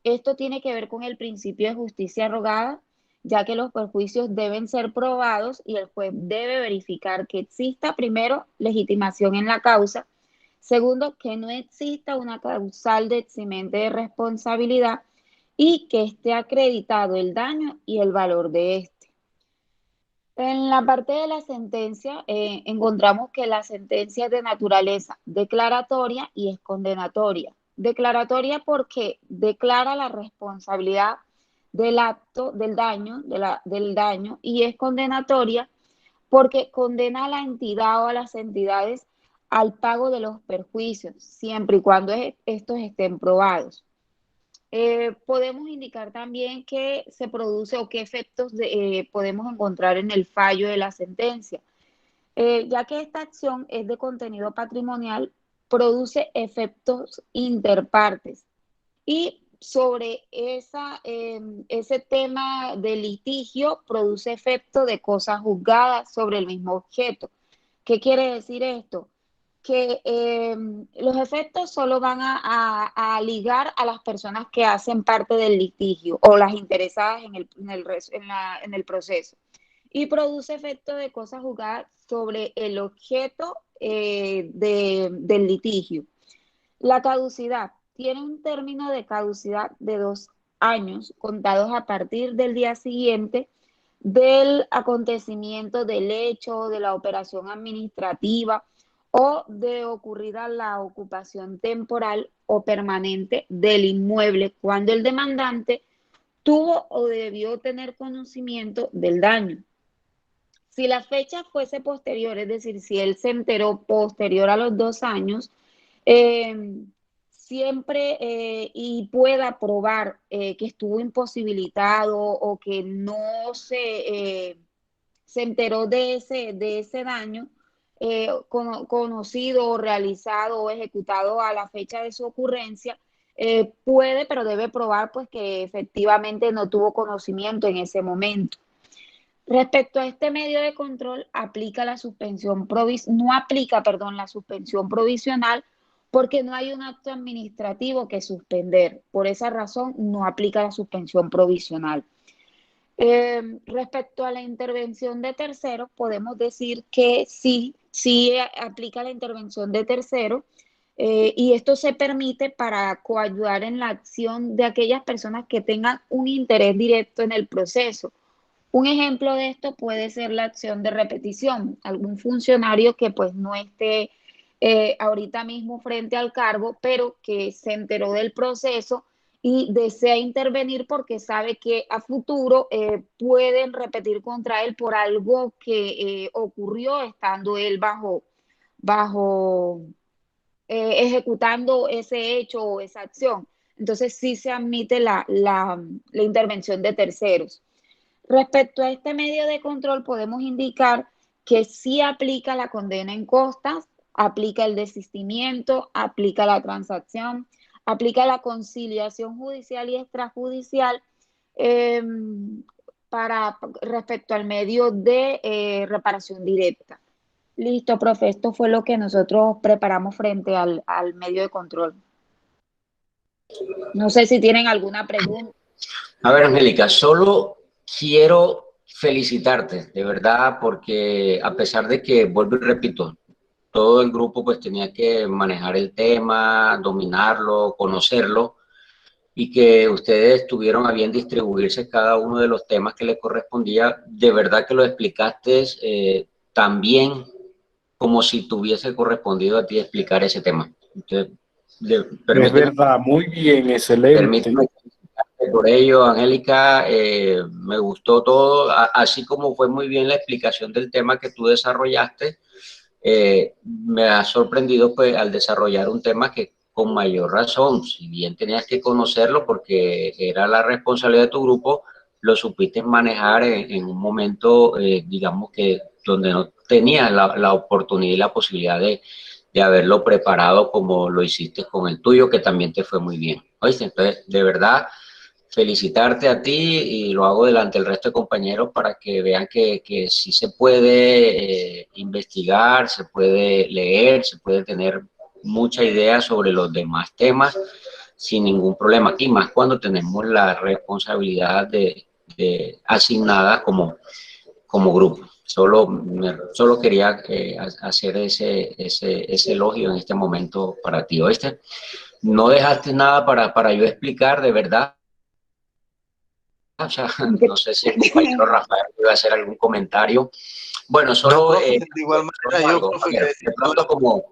Esto tiene que ver con el principio de justicia rogada, ya que los perjuicios deben ser probados y el juez debe verificar que exista, primero, legitimación en la causa; segundo, que no exista una causal de eximente de responsabilidad y que esté acreditado el daño y el valor de este. En la parte de la sentencia, encontramos que la sentencia es de naturaleza declaratoria y es condenatoria. Declaratoria porque declara la responsabilidad del acto, del daño, y es condenatoria porque condena a la entidad o a las entidades al pago de los perjuicios, siempre y cuando estos estén probados. Podemos indicar también que se produce o qué efectos podemos encontrar en el fallo de la sentencia. Ya que esta acción es de contenido patrimonial, produce efectos interpartes. Y sobre ese tema de litigio, produce efecto de cosas juzgadas sobre el mismo objeto. ¿Qué quiere decir esto? Que los efectos solo van a ligar a las personas que hacen parte del litigio o las interesadas en el proceso, y produce efecto de cosas juzgadas sobre el objeto del litigio. La caducidad tiene un término de caducidad de 2 años contados a partir del día siguiente del acontecimiento del hecho, de la operación administrativa o de ocurrida la ocupación temporal o permanente del inmueble cuando el demandante tuvo o debió tener conocimiento del daño. Si la fecha fuese posterior, es decir, si él se enteró posterior a los 2 años, siempre y pueda probar que estuvo imposibilitado o que no se enteró de ese daño, conocido o realizado o ejecutado a la fecha de su ocurrencia, puede, pero debe probar pues que efectivamente no tuvo conocimiento en ese momento. Respecto a este medio de control, no aplica la suspensión provisional porque no hay un acto administrativo que suspender. Por esa razón no aplica la suspensión provisional. Respecto a la intervención de terceros, podemos decir que sí aplica la intervención de terceros, y esto se permite para coayudar en la acción de aquellas personas que tengan un interés directo en el proceso Un ejemplo de esto puede ser la acción de repetición. Algún funcionario que pues no esté ahorita mismo frente al cargo, pero que se enteró del proceso y desea intervenir porque sabe que a futuro pueden repetir contra él por algo que ocurrió estando él ejecutando ese hecho o esa acción. Entonces sí se admite la intervención de terceros. Respecto a este medio de control, podemos indicar que sí aplica la condena en costas, aplica el desistimiento, aplica la transacción, aplica la conciliación judicial y extrajudicial respecto al medio de reparación directa. Listo, profe, esto fue lo que nosotros preparamos frente al medio de control. No sé si tienen alguna pregunta. A ver, Angélica, solo quiero felicitarte, de verdad, porque a pesar de que, vuelvo y repito, todo el grupo pues tenía que manejar el tema, dominarlo, conocerlo, y que ustedes tuvieron a bien distribuirse cada uno de los temas que les correspondía, de verdad que lo explicaste tan bien como si te hubiese correspondido a ti explicar ese tema. Entonces, es verdad, muy bien, excelente. Permíteme por ello, Angélica, me gustó todo, así como fue muy bien la explicación del tema que tú desarrollaste. Me ha sorprendido pues al desarrollar un tema que con mayor razón, si bien tenías que conocerlo porque era la responsabilidad de tu grupo, lo supiste manejar en un momento, digamos que donde no tenías la oportunidad y la posibilidad de haberlo preparado como lo hiciste con el tuyo, que también te fue muy bien. ¿Oíste? Entonces, de verdad, felicitarte a ti y lo hago delante del resto de compañeros para que vean que sí se puede investigar, se puede leer, se puede tener mucha idea sobre los demás temas sin ningún problema, y más cuando tenemos la responsabilidad asignada como grupo. Solo quería hacer ese elogio en este momento para ti, ¿oíste? No dejaste nada para yo explicar, de verdad. O sea, no sé si el compañero Rafael iba a hacer algún comentario. Bueno, solo... No, profe, de igual manera yo, profe, de pronto como...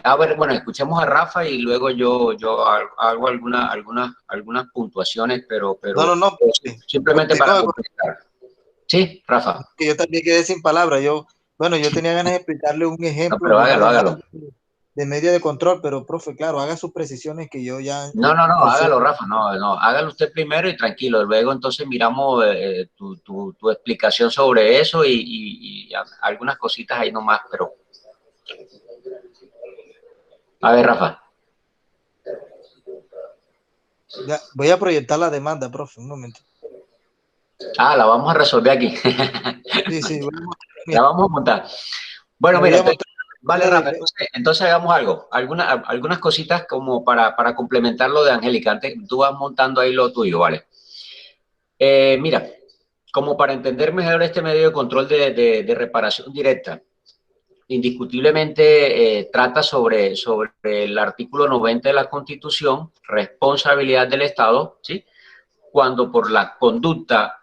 a ver, bueno, escuchemos a Rafa y luego yo hago algunas puntuaciones, pero no, simplemente para completar. Sí, Rafa. Que yo también quedé sin palabras. Yo tenía ganas de explicarle un ejemplo. No, pero hágalo. De medio de control, pero profe, claro, haga sus precisiones que yo ya... No, hágalo, Rafa, no, hágalo usted primero y tranquilo, luego entonces miramos tu explicación sobre eso y algunas cositas ahí nomás, pero... A ver, Rafa. Ya, voy a proyectar la demanda, profe, un momento. La vamos a resolver aquí. Sí. La vamos a montar. Bueno, mira, vale, Rafa, entonces hagamos algo. Algunas cositas como para complementar lo de Angélica. Antes tú vas montando ahí lo tuyo, ¿vale? Mira, como para entender mejor este medio de control de reparación directa, indiscutiblemente trata sobre el artículo 90 de la Constitución, responsabilidad del Estado, ¿sí? Cuando por la conducta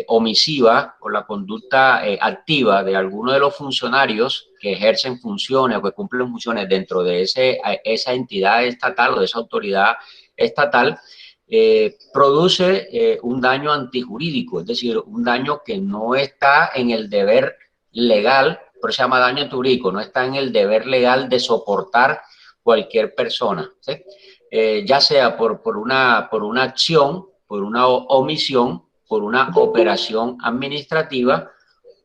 omisiva o la conducta activa de alguno de los funcionarios que ejercen funciones o que cumplen funciones dentro de esa entidad estatal o de esa autoridad estatal, produce un daño antijurídico, es decir, un daño que no está en el deber legal, por eso se llama daño antijurídico, no está en el deber legal de soportar cualquier persona, ¿sí? Ya sea por una acción, por una omisión, por una operación administrativa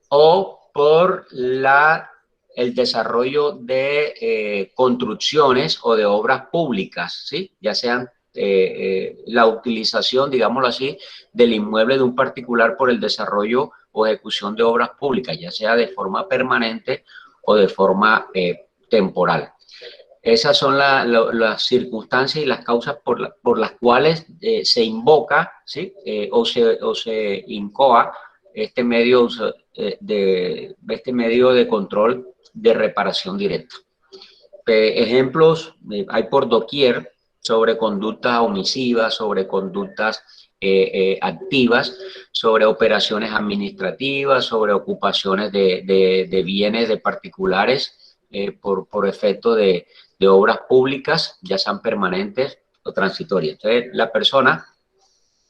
o por el desarrollo de construcciones o de obras públicas, ¿sí? Ya sean la utilización, digámoslo así, del inmueble de un particular por el desarrollo o ejecución de obras públicas, ya sea de forma permanente o de forma temporal. Esas son las circunstancias y las causas por las cuales se invoca, ¿sí? o se incoa este medio de control de reparación directa. Ejemplos hay por doquier sobre conductas omisivas, sobre conductas activas sobre operaciones administrativas, sobre ocupaciones de bienes de particulares por efecto de obras públicas, ya sean permanentes o transitorias. Entonces, la persona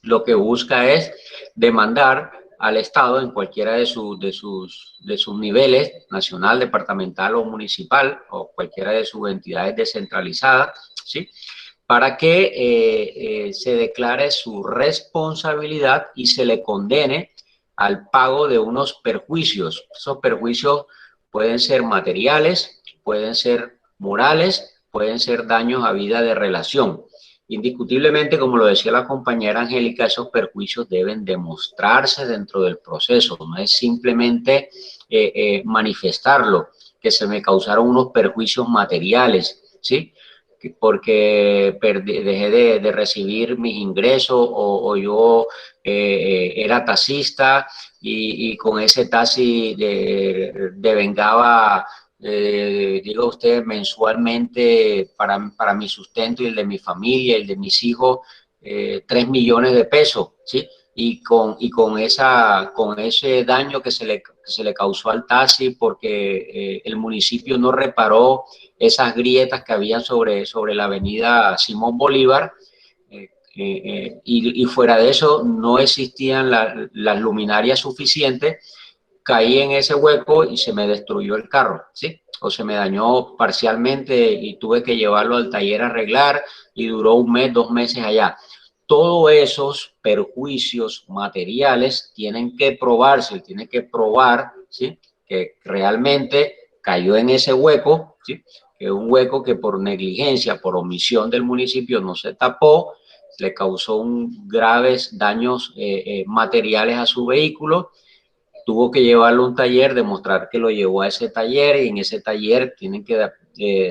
lo que busca es demandar al Estado en cualquiera de sus niveles, nacional, departamental o municipal, o cualquiera de sus entidades descentralizadas, ¿sí?, para que se declare su responsabilidad y se le condene al pago de unos perjuicios. Esos perjuicios pueden ser materiales, pueden ser morales, pueden ser daños a vida de relación. Indiscutiblemente, como lo decía la compañera Angélica, esos perjuicios deben demostrarse dentro del proceso, no es simplemente manifestarlo, que se me causaron unos perjuicios materiales, ¿sí?, porque dejé de recibir mis ingresos o yo era taxista y con ese taxi devengaba, diga usted, mensualmente para mi sustento y el de mi familia y el de mis hijos, 3 millones de pesos, ¿sí? Y con ese daño que se le causó al taxi porque el municipio no reparó esas grietas que habían sobre la avenida Simón Bolívar, y fuera de eso no existían las luminarias suficientes, caí en ese hueco y se me destruyó el carro, ¿sí? O se me dañó parcialmente y tuve que llevarlo al taller a arreglar y duró 1 mes, 2 meses allá. Todos esos perjuicios materiales tienen que probarse, tienen que probar, ¿sí?, que realmente cayó en ese hueco, ¿sí?, que es un hueco que por negligencia, por omisión del municipio no se tapó, le causó graves daños materiales a su vehículo, tuvo que llevarlo a un taller, demostrar que lo llevó a ese taller y en ese taller tienen que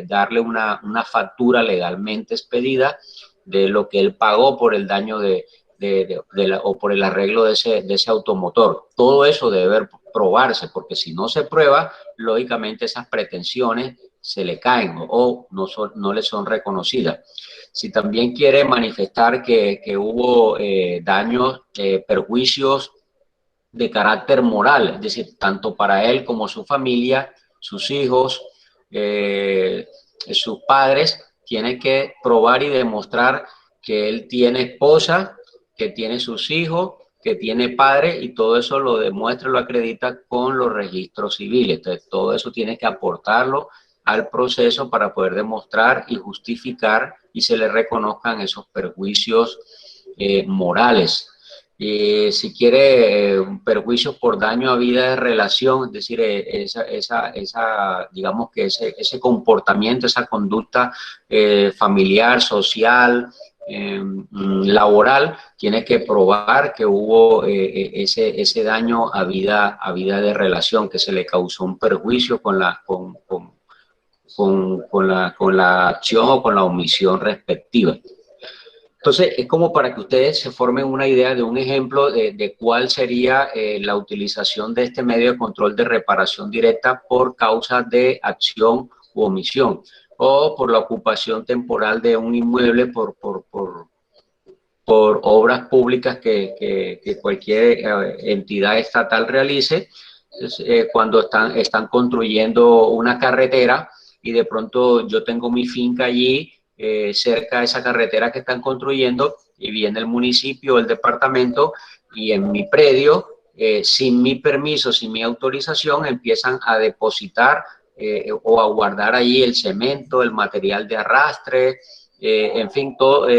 darle una factura legalmente expedida de lo que él pagó por el daño o por el arreglo de ese automotor. Todo eso debe probarse, porque si no se prueba, lógicamente esas pretensiones se le caen o no le son reconocidas. Si también quiere manifestar que hubo daños, perjuicios de carácter moral, es decir, tanto para él como su familia, sus hijos, sus padres, tiene que probar y demostrar que él tiene esposa, que tiene sus hijos, que tiene padre, y todo eso lo demuestra, lo acredita con los registros civiles. Entonces, todo eso tiene que aportarlo al proceso para poder demostrar y justificar y se le reconozcan esos perjuicios morales. Si quiere perjuicios por daño a vida de relación, es decir, digamos que ese comportamiento, esa conducta familiar, social, laboral, tiene que probar que hubo ese daño a vida de relación, que se le causó un perjuicio con la acción o con la omisión respectiva. Entonces, es como para que ustedes se formen una idea de un ejemplo de cuál sería la utilización de este medio de control de reparación directa por causa de acción u omisión, o por la ocupación temporal de un inmueble por obras públicas que cualquier entidad estatal realice. Entonces, cuando están construyendo una carretera y de pronto yo tengo mi finca allí, cerca de esa carretera que están construyendo, y viene el municipio, el departamento, y en mi predio, sin mi permiso, sin mi autorización, empiezan a depositar o a guardar allí el cemento, el material de arrastre, en fin,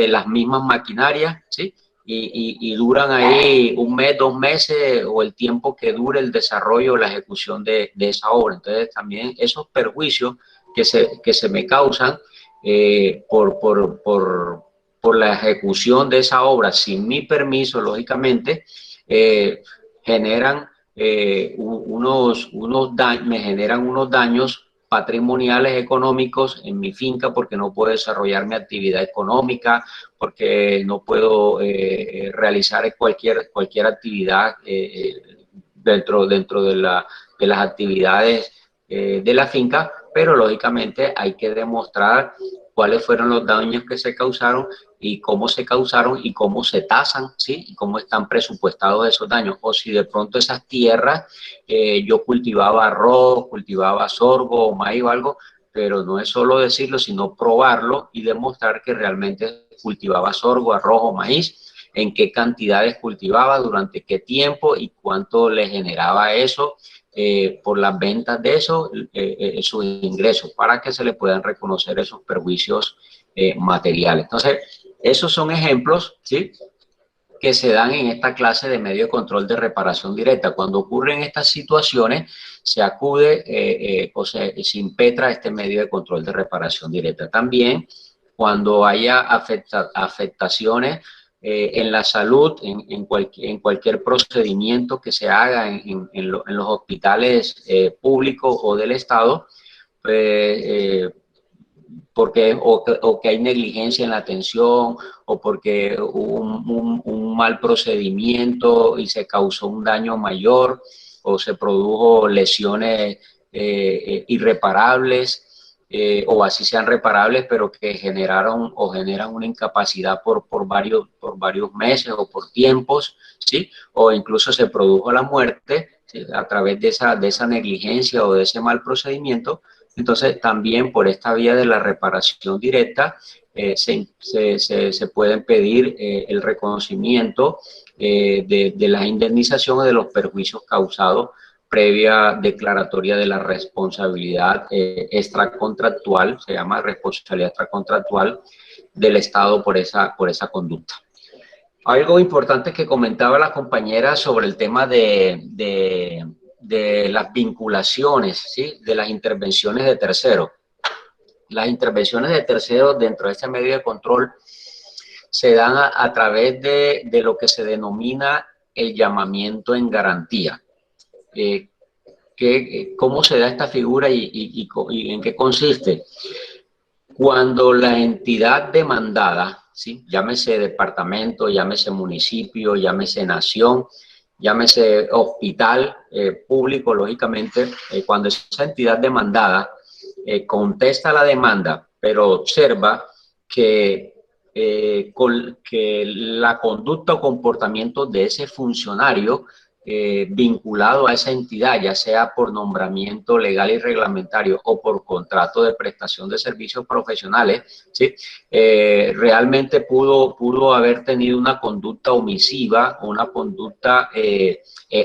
las mismas maquinarias, ¿sí? Y duran ahí 1 mes, 2 meses o el tiempo que dure el desarrollo o la ejecución de esa obra. Entonces, también esos perjuicios que se me causan por la ejecución de esa obra sin mi permiso, lógicamente, generan me generan unos daños patrimoniales, económicos en mi finca, porque no puedo desarrollar mi actividad económica, porque no puedo realizar cualquier actividad dentro de las actividades de la finca, pero lógicamente hay que demostrar cuáles fueron los daños que se causaron y cómo se causaron y cómo se tasan, ¿sí? Y cómo están presupuestados esos daños. O si de pronto esas tierras, yo cultivaba arroz, cultivaba sorgo o maíz o algo, pero no es solo decirlo, sino probarlo y demostrar que realmente cultivaba sorgo, arroz o maíz, en qué cantidades cultivaba, durante qué tiempo y cuánto le generaba eso por las ventas de eso, sus ingresos, para que se le puedan reconocer esos perjuicios materiales. Entonces, esos son ejemplos, ¿sí?, que se dan en esta clase de medio de control de reparación directa. Cuando ocurren estas situaciones, se acude o se impetra este medio de control de reparación directa. También, cuando haya afectaciones en la salud, en cualquier procedimiento que se haga en los hospitales públicos o del Estado, porque o que hay negligencia en la atención, o porque hubo un mal procedimiento y se causó un daño mayor, o se produjo lesiones irreparables, o así sean reparables, pero que generaron o generan una incapacidad por varios meses o por tiempos, ¿sí? O incluso se produjo la muerte, ¿sí?, a través de esa negligencia o de ese mal procedimiento. Entonces, también por esta vía de la reparación directa se pueden pedir el reconocimiento de las indemnizaciones de los perjuicios causados previa declaratoria de la responsabilidad extracontractual, se llama responsabilidad extracontractual del Estado por esa conducta. Algo importante que comentaba la compañera sobre el tema de las vinculaciones, ¿sí?, de las intervenciones de terceros. Las intervenciones de terceros dentro de este medio de control se dan a través de lo que se denomina el llamamiento en garantía. ¿Cómo se da esta figura y en qué consiste? Cuando la entidad demandada, ¿sí?, llámese departamento, llámese municipio, llámese nación, llámese hospital público, lógicamente, cuando esa entidad demandada contesta la demanda, pero observa que la conducta o comportamiento de ese funcionario vinculado a esa entidad, ya sea por nombramiento legal y reglamentario o por contrato de prestación de servicios profesionales, ¿sí?, realmente pudo haber tenido una conducta omisiva o una conducta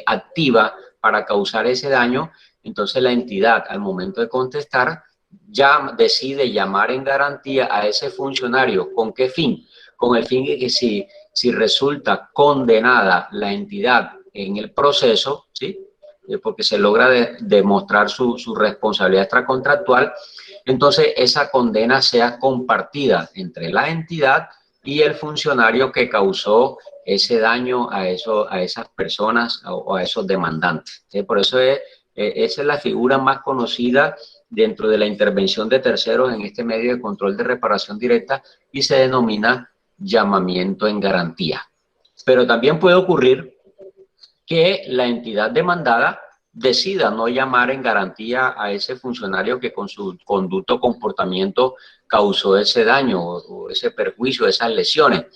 activa para causar ese daño. Entonces la entidad, al momento de contestar, ya decide llamar en garantía a ese funcionario. ¿Con qué fin? Con el fin de que si resulta condenada la entidad en el proceso, ¿sí?, porque se logra demostrar su responsabilidad extracontractual, entonces esa condena sea compartida entre la entidad y el funcionario que causó ese daño a esas personas o a esos demandantes, ¿sí? Por eso esa es la figura más conocida dentro de la intervención de terceros en este medio de control de reparación directa, y se denomina llamamiento en garantía. Pero también puede ocurrir que la entidad demandada decida no llamar en garantía a ese funcionario que con su conducto o comportamiento causó ese daño o ese perjuicio, esas lesiones,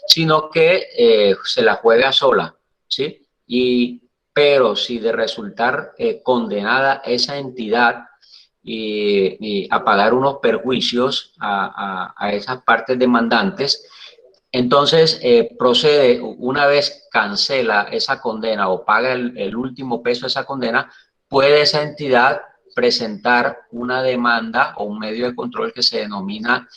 sino que se la juega sola, ¿sí? Pero si de resultar condenada esa entidad a pagar unos perjuicios a esas partes demandantes, entonces procede, una vez cancela esa condena o paga el último peso de esa condena, puede esa entidad presentar una demanda o un medio de control que se denomina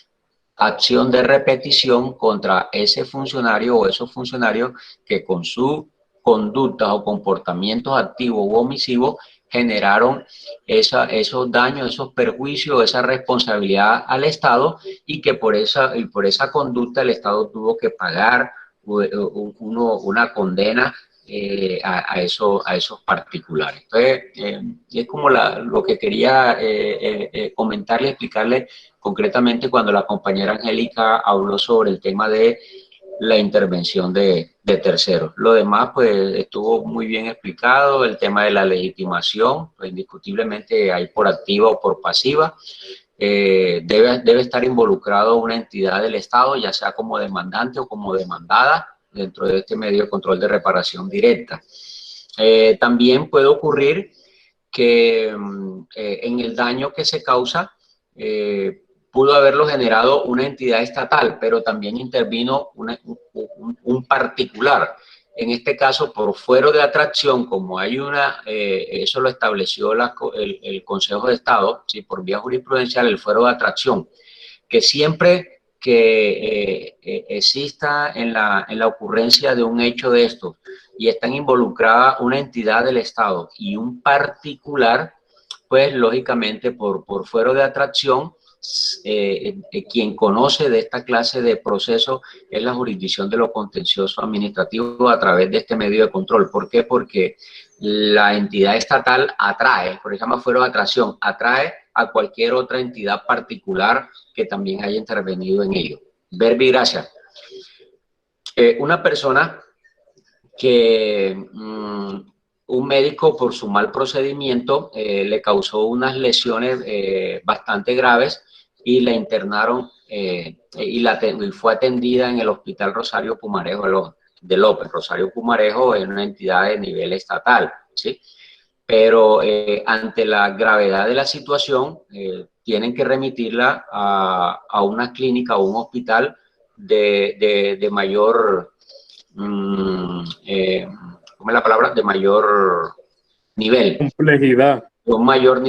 acción de repetición contra ese funcionario o esos funcionarios que con su conducta o comportamientos activos u omisivos generaron esos daños, esos perjuicios, esa responsabilidad al Estado, y que por esa conducta el Estado tuvo que pagar una condena a esos particulares. Entonces, es como lo que quería comentarle, explicarle concretamente cuando la compañera Angélica habló sobre el tema de la intervención de terceros. Lo demás, pues, estuvo muy bien explicado. El tema de la legitimación, pues, indiscutiblemente hay por activa o por pasiva. debe estar involucrado una entidad del Estado, ya sea como demandante o como demandada, dentro de este medio de control de reparación directa. También puede ocurrir que en el daño que se causa pudo haberlo generado una entidad estatal, pero también intervino un particular. En este caso, por fuero de atracción, como hay eso lo estableció el Consejo de Estado, ¿sí? Por vía jurisprudencial, el fuero de atracción, que siempre que exista en la ocurrencia de un hecho de estos y están involucradas una entidad del Estado y un particular, pues lógicamente por fuero de atracción, quien conoce de esta clase de proceso es la jurisdicción de lo contencioso administrativo a través de este medio de control. ¿Por qué? Porque la entidad estatal atrae, por ejemplo, fuero de atracción, atrae a cualquier otra entidad particular que también haya intervenido en ello. Verbi, gracias. Una persona que un médico por su mal procedimiento le causó unas lesiones bastante graves y la internaron y fue atendida en el Hospital Rosario Pumarejo de López. Rosario Pumarejo es una entidad de nivel estatal, ¿sí? Pero ante la gravedad de la situación tienen que remitirla a una clínica o un hospital de mayor, ¿cómo es la palabra? De mayor nivel. Complejidad. De un mayor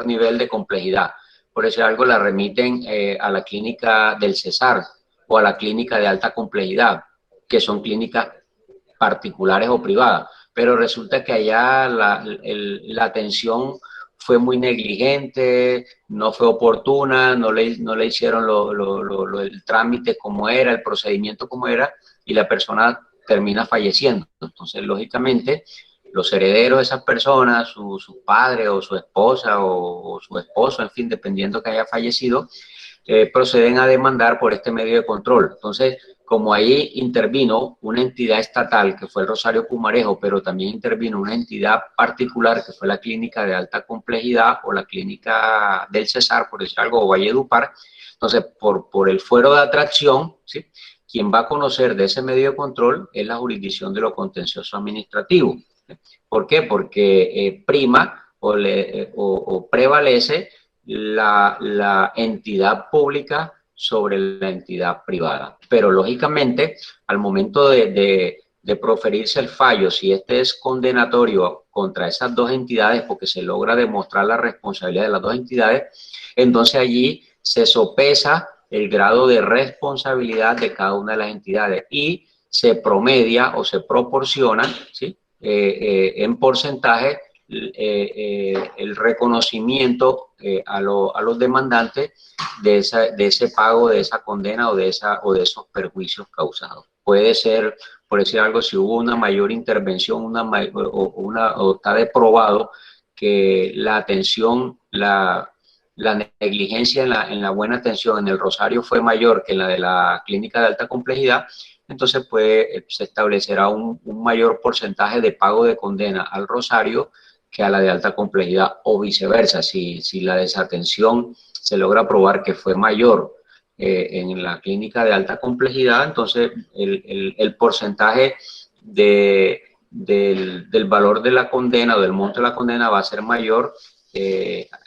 nivel de complejidad. Por eso algo la remiten a la clínica del Cesar o a la clínica de alta complejidad, que son clínicas particulares o privadas. Pero resulta que allá la atención fue muy negligente, no fue oportuna, no le hicieron el trámite como era, el procedimiento como era, y la persona termina falleciendo. Entonces, lógicamente, los herederos de esas personas, su padre o su esposa o su esposo, en fin, dependiendo que haya fallecido, proceden a demandar por este medio de control. Entonces, como ahí intervino una entidad estatal, que fue el Rosario Pumarejo, pero también intervino una entidad particular, que fue la clínica de alta complejidad o la clínica del Cesar, por decir algo, o Valledupar. Entonces, por el fuero de atracción, ¿sí? Quien va a conocer de ese medio de control es la jurisdicción de lo contencioso administrativo. ¿Por qué? Porque prima o prevalece la entidad pública sobre la entidad privada. Pero lógicamente, al momento de proferirse el fallo, si este es condenatorio contra esas dos entidades, porque se logra demostrar la responsabilidad de las dos entidades, entonces allí se sopesa el grado de responsabilidad de cada una de las entidades y se promedia o se proporciona, ¿sí? En porcentaje el reconocimiento a los demandantes de esse pago, de esa condena o de esos perjuicios causados. Puede ser, por decir algo, si hubo una mayor intervención o está deprobado que la atención, la negligencia en la buena atención en el Rosario fue mayor que en la de la clínica de alta complejidad, entonces se establecerá un mayor porcentaje de pago de condena al Rosario que a la de alta complejidad o viceversa. Si la desatención se logra probar que fue mayor en la clínica de alta complejidad, entonces el porcentaje del valor de la condena o del monto de la condena va a ser mayor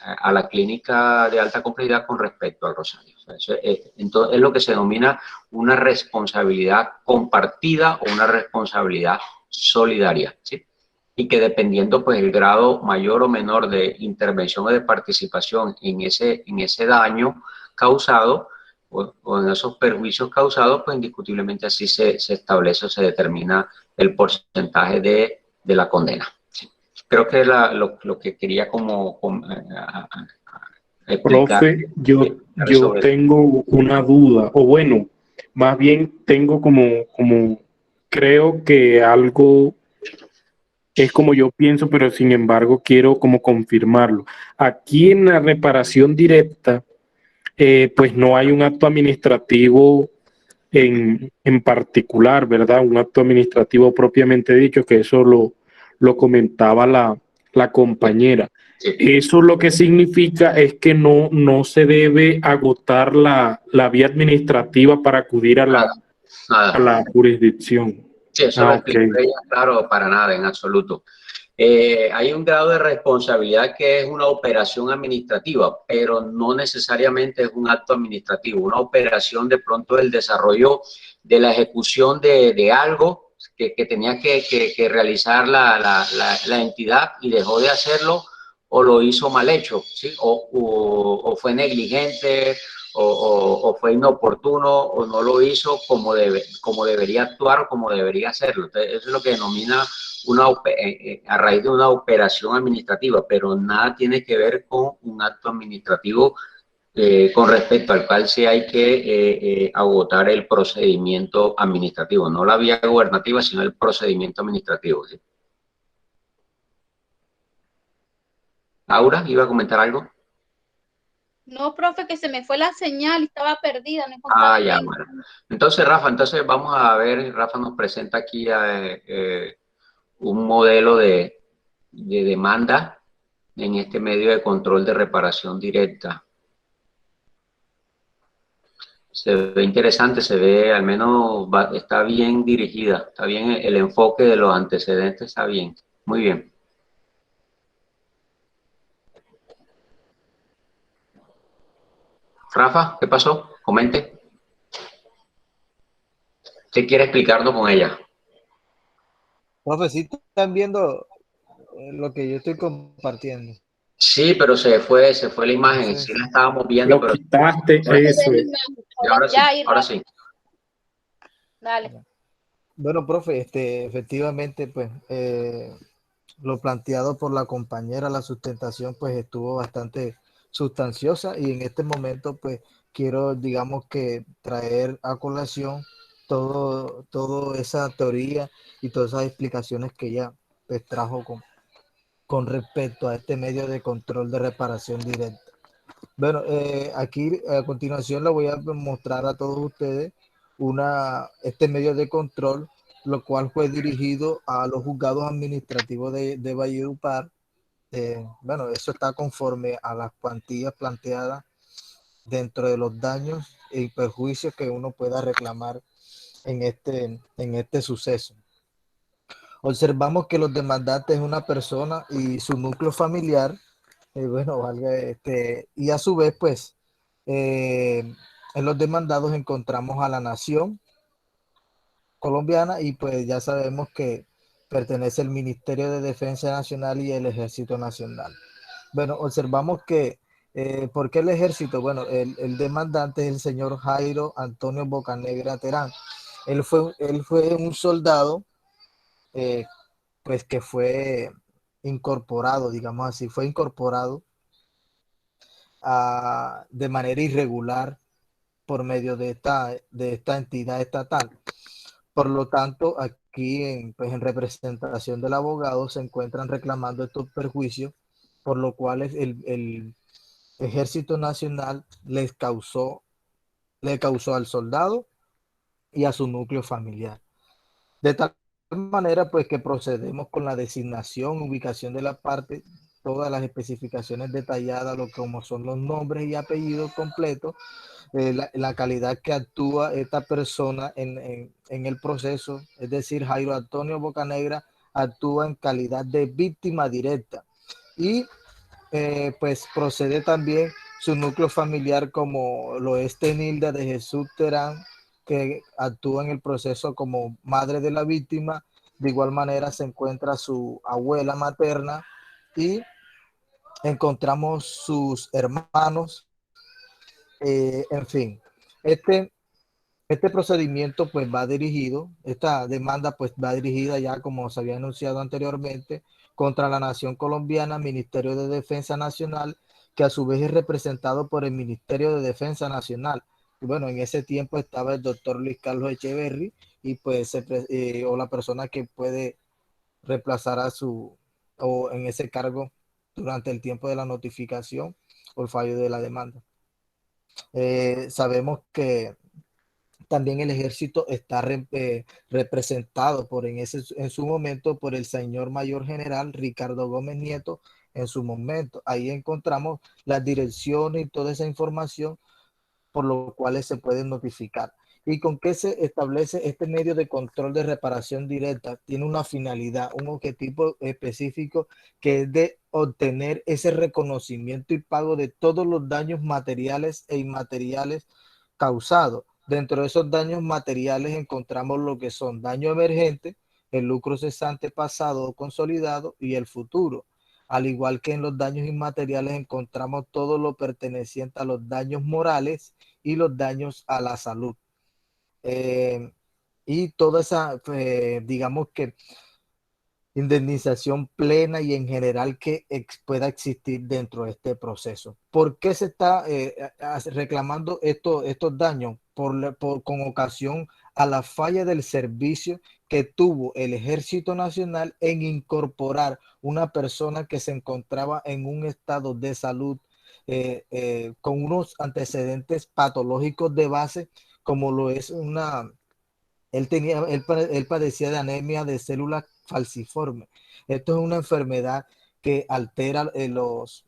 a la clínica de alta complejidad con respecto al Rosario. Entonces es lo que se denomina una responsabilidad compartida o una responsabilidad solidaria, ¿sí? Y que dependiendo pues el grado mayor o menor de intervención o de participación en ese daño causado o en esos perjuicios causados, pues indiscutiblemente así se establece o se determina el porcentaje de la condena. Creo que es lo que quería explicar. Profe, yo tengo una duda, o bueno, más bien tengo creo que algo es como yo pienso, pero sin embargo quiero como confirmarlo. Aquí en la reparación directa, pues no hay un acto administrativo en particular, ¿verdad? Un acto administrativo propiamente dicho, que eso lo comentaba la compañera. Eso lo que significa es que no se debe agotar la vía administrativa para acudir a la jurisdicción. Sí, eso lo explico ella, claro, para nada, en absoluto. Hay un grado de responsabilidad que es una operación administrativa, pero no necesariamente es un acto administrativo. Una operación de pronto es el desarrollo de la ejecución de algo que tenía que realizar la entidad y dejó de hacerlo o lo hizo mal hecho, ¿sí? O fue negligente o fue inoportuno o no lo hizo como debería actuar o como debería hacerlo. Entonces, eso es lo que denomina a raíz de una operación administrativa, pero nada tiene que ver con un acto administrativo con respecto al cual sí hay que agotar el procedimiento administrativo, no la vía gubernativa, sino el procedimiento administrativo, ¿sí? Aura, ¿iba a comentar algo? No, profe, que se me fue la señal y estaba perdida. No encontraba Ah, ya, bueno. Entonces, Rafa, vamos a ver, Rafa nos presenta aquí un modelo de demanda en este medio de control de reparación directa. Se ve interesante, se ve, al menos está bien dirigida, está bien el enfoque de los antecedentes, está bien, muy bien. Rafa, ¿qué pasó? Comente. ¿Qué quiere explicarnos con ella? Profe, sí están viendo lo que yo estoy compartiendo. Sí, pero se fue la imagen, sí la estábamos viendo, Lo pero quitaste, eso. Ahora sí. Dale. Bueno, profe, efectivamente, pues, lo planteado por la compañera, la sustentación, pues, estuvo bastante sustanciosa y en este momento, pues, quiero, digamos que traer a colación todo esa teoría y todas esas explicaciones que ella, pues, trajo con respecto a este medio de control de reparación directa. Bueno, aquí a continuación le voy a mostrar a todos ustedes este medio de control, lo cual fue dirigido a los juzgados administrativos de Valledupar. Bueno, eso está conforme a las cuantías planteadas dentro de los daños y perjuicios que uno pueda reclamar en este suceso. Observamos que los demandantes es una persona y su núcleo familiar, bueno, y a su vez, pues, en los demandados encontramos a la nación colombiana y pues ya sabemos que pertenece el Ministerio de Defensa Nacional y el Ejército Nacional. Bueno, observamos que, ¿por qué el ejército? Bueno, el demandante es el señor Jairo Antonio Bocanegra Terán. Él fue un soldado, pues que fue incorporado, digamos así, fue incorporado de manera irregular por medio de esta entidad estatal. Por lo tanto, aquí pues en representación del abogado se encuentran reclamando estos perjuicios, por lo cual el Ejército Nacional le causó al soldado y a su núcleo familiar. De tal manera, pues, que procedemos con la designación, ubicación de la parte, todas las especificaciones detalladas, como son los nombres y apellidos completos, la calidad que actúa esta persona en el proceso, es decir, Jairo Antonio Bocanegra actúa en calidad de víctima directa y pues procede también su núcleo familiar, como lo es Tenilda de Jesús Terán, que actúa en el proceso como madre de la víctima. De igual manera se encuentra su abuela materna y encontramos sus hermanos. En fin, este procedimiento pues va dirigido, esta demanda pues va dirigida ya, como se había anunciado anteriormente, contra la nación colombiana, Ministerio de Defensa Nacional, que a su vez es representado por el Ministerio de Defensa Nacional. Y bueno, en ese tiempo estaba el doctor Luis Carlos Echeverry y pues o la persona que puede reemplazar o en ese cargo durante el tiempo de la notificación o el fallo de la demanda. Sabemos que también el ejército está representado en su momento por el señor mayor general Ricardo Gómez Nieto, en su momento. Ahí encontramos las direcciones y toda esa información por lo cual se pueden notificar. ¿Y con qué se establece este medio de control de reparación directa? Tiene una finalidad, un objetivo específico, que es de obtener ese reconocimiento y pago de todos los daños materiales e inmateriales causados. Dentro de esos daños materiales encontramos lo que son daño emergente, el lucro cesante pasado o consolidado y el futuro. Al igual que en los daños inmateriales encontramos todo lo perteneciente a los daños morales y los daños a la salud. Y toda esa, digamos que, indemnización plena y en general que pueda existir dentro de este proceso. ¿Por qué se está reclamando estos daños? Con ocasión a la falla del servicio que tuvo el Ejército Nacional en incorporar una persona que se encontraba en un estado de salud con unos antecedentes patológicos de base, como lo es él padecía de anemia de células falciformes. Esto es una enfermedad que altera los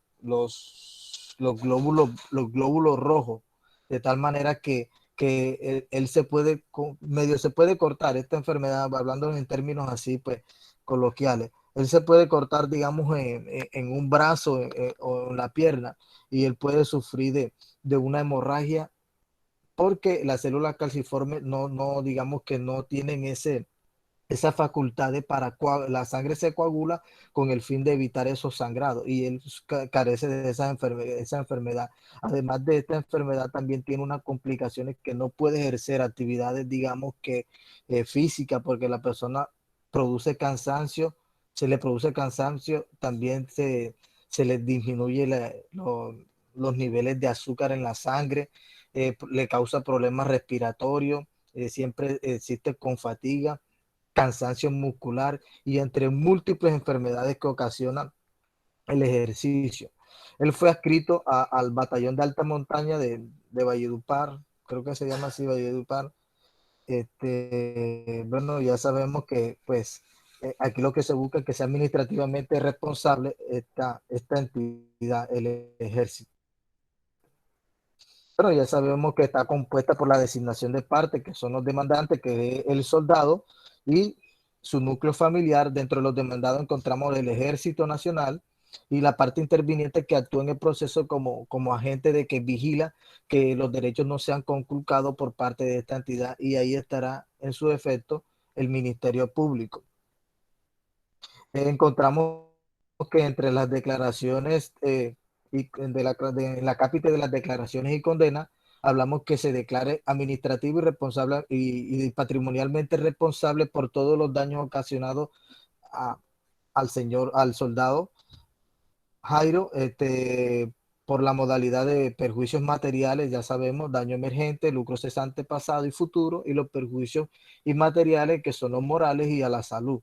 glóbulos rojos, de tal manera que él se puede cortar esta enfermedad, hablando en términos así, pues, coloquiales. Él se puede cortar, digamos, en un brazo o en la pierna, y él puede sufrir de una hemorragia, porque las células calciformes no digamos que no tienen esa facultad para la sangre se coagula con el fin de evitar esos sangrados, y él carece de esa enfermedad. Además de esta enfermedad, también tiene unas complicaciones que no puede ejercer actividades, digamos que físicas, porque la persona produce cansancio, se le produce cansancio, también se le disminuye los niveles de azúcar en la sangre, le causa problemas respiratorios, siempre existe con fatiga, cansancio muscular y entre múltiples enfermedades que ocasionan el ejercicio. Él fue adscrito al batallón de alta montaña de Valledupar, creo que se llama así, Valledupar. Bueno, ya sabemos que pues aquí lo que se busca es que sea administrativamente responsable esta entidad, el ejército. Pero ya sabemos que está compuesta por la designación de parte, que son los demandantes, que es el soldado, y su núcleo familiar. Dentro de los demandados encontramos el Ejército Nacional y la parte interviniente, que actúa en el proceso como agente de que vigila que los derechos no sean conculcados por parte de esta entidad, y ahí estará en su efecto el Ministerio Público. Encontramos que entre las declaraciones y en la cápita de las declaraciones y condenas, hablamos que se declare administrativo y responsable y patrimonialmente responsable por todos los daños ocasionados al soldado Jairo, por la modalidad de perjuicios materiales, ya sabemos, daño emergente, lucro cesante pasado y futuro, y los perjuicios inmateriales, que son los morales y a la salud.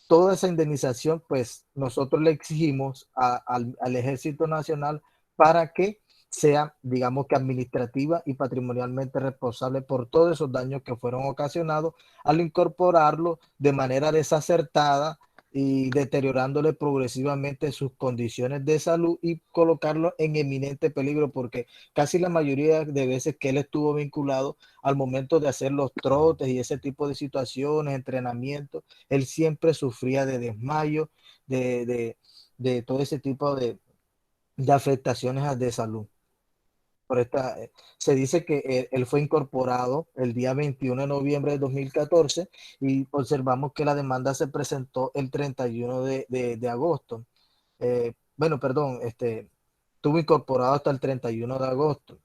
Toda esa indemnización, pues nosotros le exigimos al Ejército Nacional para que sea, digamos que administrativa y patrimonialmente responsable por todos esos daños que fueron ocasionados al incorporarlo de manera desacertada y deteriorándole progresivamente sus condiciones de salud y colocarlo en eminente peligro, porque casi la mayoría de veces que él estuvo vinculado al momento de hacer los trotes y ese tipo de situaciones, entrenamiento, él siempre sufría de desmayo, de todo ese tipo de afectaciones de salud. Se dice que él fue incorporado el día 21 de noviembre de 2014, y observamos que la demanda se presentó el 31 de agosto. Bueno, perdón, estuvo incorporado hasta el 31 de agosto.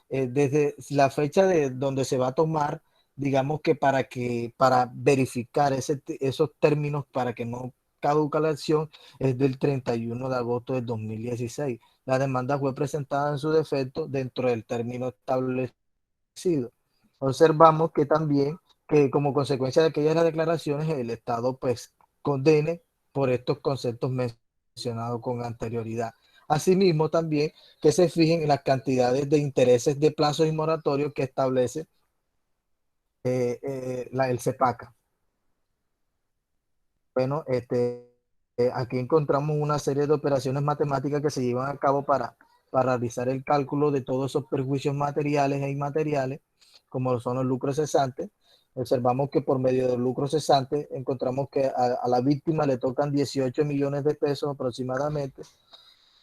Desde la fecha de donde se va a tomar, digamos que para verificar esos términos, para que no caduca la acción, es del 31 de agosto del 2016. La demanda fue presentada en su defecto dentro del término establecido. Observamos que también, que como consecuencia de aquellas declaraciones, el Estado pues condene por estos conceptos mencionados con anterioridad. Asimismo, también que se fijen en las cantidades de intereses de plazos y moratorios que establece el CEPACA. Bueno, Aquí encontramos una serie de operaciones matemáticas que se llevan a cabo para realizar el cálculo de todos esos perjuicios materiales e inmateriales, como son los lucros cesantes. Observamos que por medio del lucro cesante encontramos que a la víctima le tocan 18 millones de pesos aproximadamente,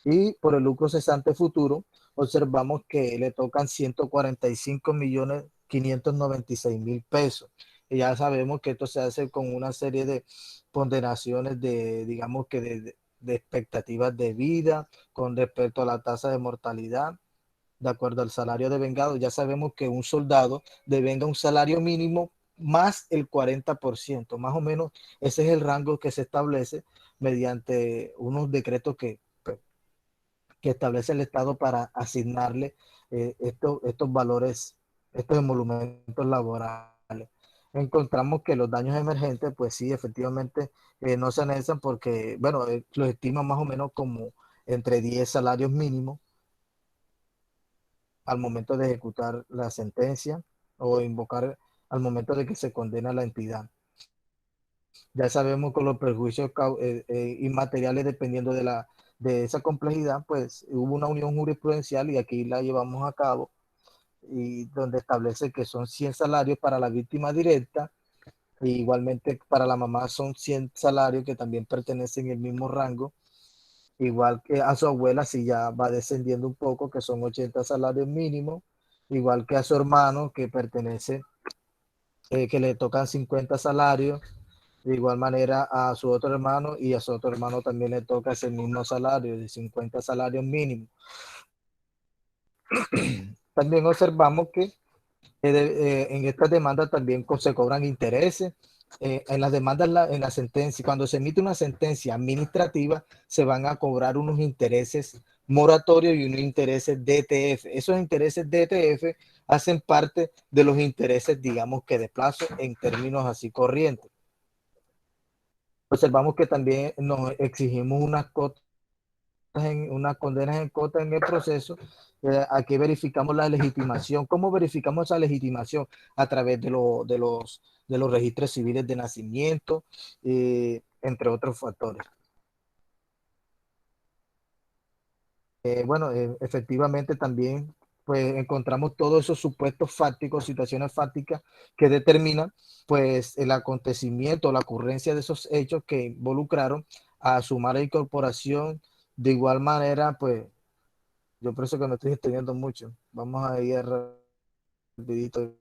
y por el lucro cesante futuro observamos que le tocan 145 millones 596 mil pesos. Y ya sabemos que esto se hace con una serie de ponderaciones de, digamos que de expectativas de vida con respecto a la tasa de mortalidad, de acuerdo al salario devengado. Ya sabemos que un soldado devenga un salario mínimo más el 40%, más o menos ese es el rango que se establece mediante unos decretos que establece el Estado para asignarle estos valores, estos emolumentos laborales. Encontramos que los daños emergentes, pues sí, efectivamente no se analizan porque, bueno, los estiman más o menos como entre 10 salarios mínimos al momento de ejecutar la sentencia o invocar al momento de que se condena la entidad. Ya sabemos que los perjuicios inmateriales, dependiendo de esa complejidad, pues hubo una unión jurisprudencial y aquí la llevamos a cabo, y donde establece que son 100 salarios para la víctima directa, e igualmente para la mamá son 100 salarios que también pertenecen al mismo rango, igual que a su abuela si ya va descendiendo un poco, que son 80 salarios mínimos, igual que a su hermano que pertenece, que le tocan 50 salarios. De igual manera a su otro hermano, y a su otro hermano también le toca ese mismo salario de 50 salarios mínimos. También observamos que en estas demandas también se cobran intereses. En las demandas, en la sentencia, cuando se emite una sentencia administrativa, se van a cobrar unos intereses moratorios y unos intereses DTF. Esos intereses DTF hacen parte de los intereses, digamos que de plazo en términos así corrientes. Observamos que también nos exigimos unas condenas en cota en el proceso. Aquí verificamos la legitimación. ¿Cómo verificamos esa legitimación? A través de los registros civiles de nacimiento, entre otros factores. Bueno, efectivamente también pues encontramos todos esos supuestos fácticos, situaciones fácticas que determinan pues el acontecimiento, la ocurrencia de esos hechos que involucraron a su mala incorporación. De igual manera, pues yo por eso que me estoy extendiendo mucho. Vamos a ir rapidito.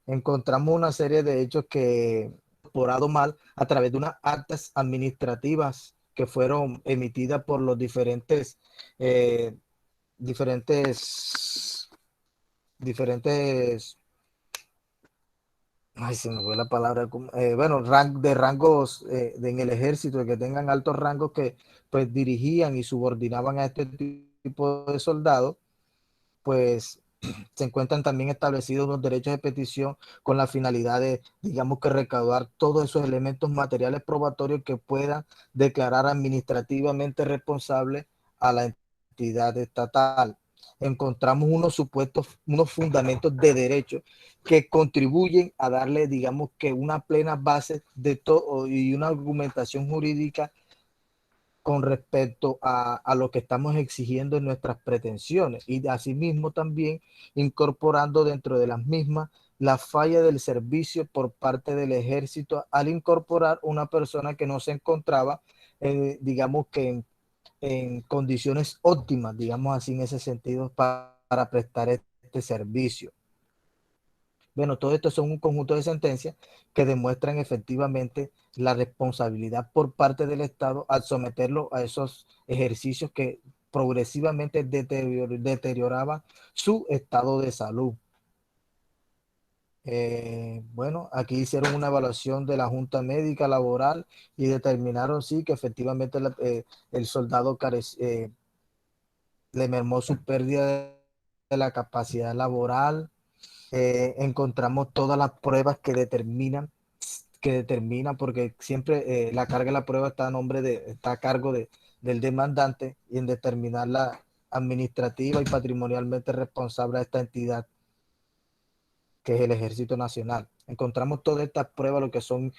Encontramos una serie de hechos que incorporado mal a través de unas actas administrativas que fueron emitidas por los diferentes ay, se me fue la palabra, bueno, de rangos en el ejército, que tengan altos rangos que pues dirigían y subordinaban a este tipo de soldados, pues se encuentran también establecidos los derechos de petición con la finalidad de, digamos que recaudar todos esos elementos materiales probatorios que puedan declarar administrativamente responsable a la entidad estatal. Encontramos unos fundamentos de derecho que contribuyen a darle, digamos que una plena base de todo y una argumentación jurídica con respecto a lo que estamos exigiendo en nuestras pretensiones, y asimismo también incorporando dentro de las mismas la falla del servicio por parte del ejército al incorporar una persona que no se encontraba, digamos que en condiciones óptimas, digamos así en ese sentido, para prestar este servicio. Bueno, todo esto son un conjunto de sentencias que demuestran efectivamente la responsabilidad por parte del Estado al someterlo a esos ejercicios que progresivamente deterioraban su estado de salud. Bueno, aquí hicieron una evaluación de la Junta Médica Laboral y determinaron sí que efectivamente el soldado le mermó su pérdida de la capacidad laboral. Encontramos todas las pruebas que determinan, porque siempre la carga de la prueba está a cargo del demandante, y en determinarla administrativa y patrimonialmente responsable a esta entidad que es el Ejército Nacional. Encontramos todas estas pruebas, lo que son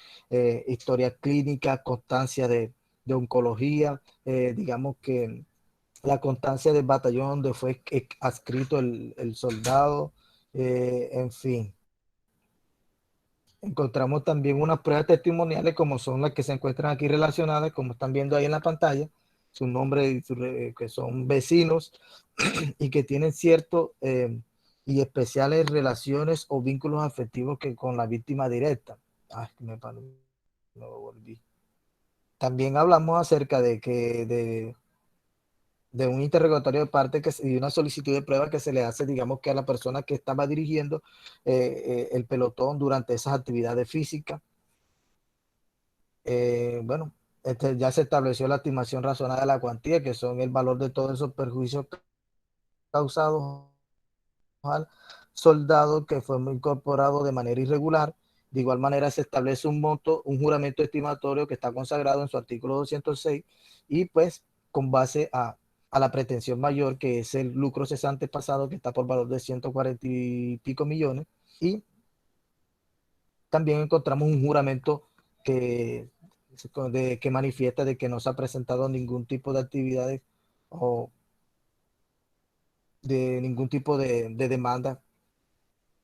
historias clínicas, constancia de de oncología, digamos que la constancia del batallón donde fue adscrito el soldado, en fin. Encontramos también unas pruebas testimoniales como son las que se encuentran aquí relacionadas, como están viendo ahí en la pantalla, su nombre, que son vecinos y que tienen ciertos y especiales relaciones o vínculos afectivos que con la víctima directa. Ay, me volví. También hablamos acerca de que de un interrogatorio de parte y una solicitud de prueba que se le hace, digamos, que a la persona que estaba dirigiendo el pelotón durante esas actividades físicas. Bueno, ya se estableció la estimación razonada de la cuantía, que son el valor de todos esos perjuicios causados al soldado que fue incorporado de manera irregular. De igual manera se establece un monto, un juramento estimatorio que está consagrado en su artículo 206 y pues con base a la pretensión mayor, que es el lucro cesante pasado, que está por valor de 140 y pico millones. Y también encontramos un juramento que manifiesta de que no se ha presentado ningún tipo de actividades o de ningún tipo de demanda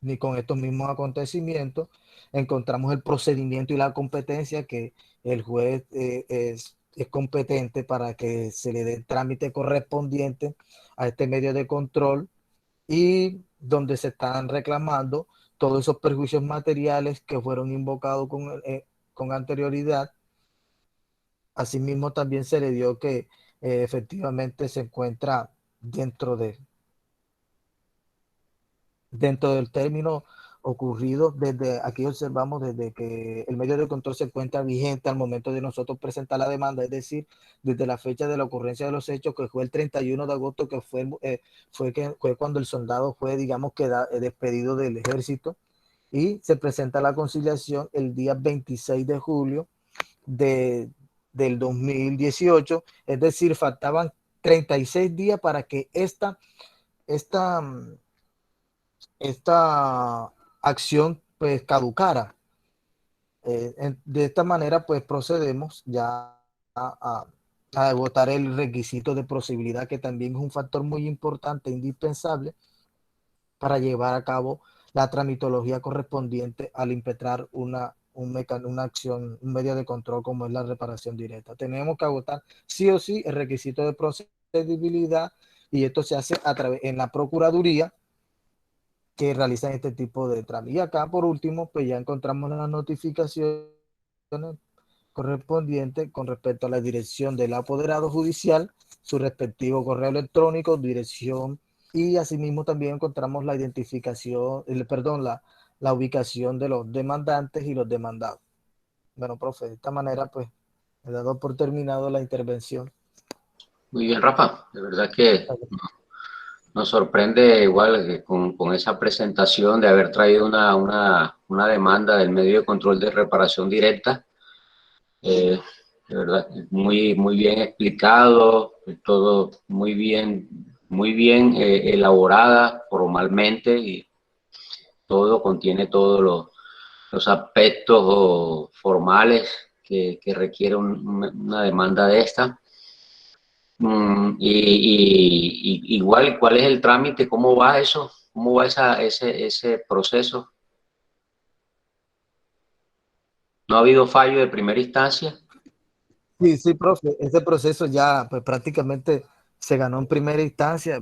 ni con estos mismos acontecimientos. Encontramos el procedimiento y la competencia, que el juez es competente para que se le dé el trámite correspondiente a este medio de control, y donde se están reclamando todos esos perjuicios materiales que fueron invocados con anterioridad. Asimismo, también se le dio que efectivamente se encuentra dentro del término ocurrido. Desde aquí observamos desde que el medio de control se encuentra vigente al momento de nosotros presentar la demanda, es decir, desde la fecha de la ocurrencia de los hechos, que fue el 31 de agosto, que fue cuando el soldado fue, digamos, que despedido del ejército, y se presenta la conciliación el día 26 de julio del 2018, es decir, faltaban 36 días para que esta acción pues caducara. De esta manera pues procedemos ya a agotar el requisito de posibilidad, que también es un factor muy importante, indispensable para llevar a cabo la tramitología correspondiente al impetrar una acción, un medio de control como es la reparación directa. Tenemos que agotar sí o sí el requisito de procedibilidad, y esto se hace en la Procuraduría, que realizan este tipo de trámites. Y acá, por último, pues ya encontramos las notificaciones correspondientes con respecto a la dirección del apoderado judicial, su respectivo correo electrónico, dirección, y asimismo también encontramos la identificación, la ubicación de los demandantes y los demandados. Bueno, profe, de esta manera pues he dado por terminado la intervención. Muy bien, Rafa, de verdad que nos sorprende igual con esa presentación de haber traído una demanda del medio de control de reparación directa. De verdad, muy bien explicado, todo muy bien elaborada formalmente, y todo contiene todos los aspectos formales que requiere una demanda de esta. Igual, ¿cuál es el trámite? ¿Cómo va eso? ¿Cómo va ese proceso? ¿No ha habido fallo de primera instancia? Sí, profe, ese proceso ya pues prácticamente se ganó en primera instancia.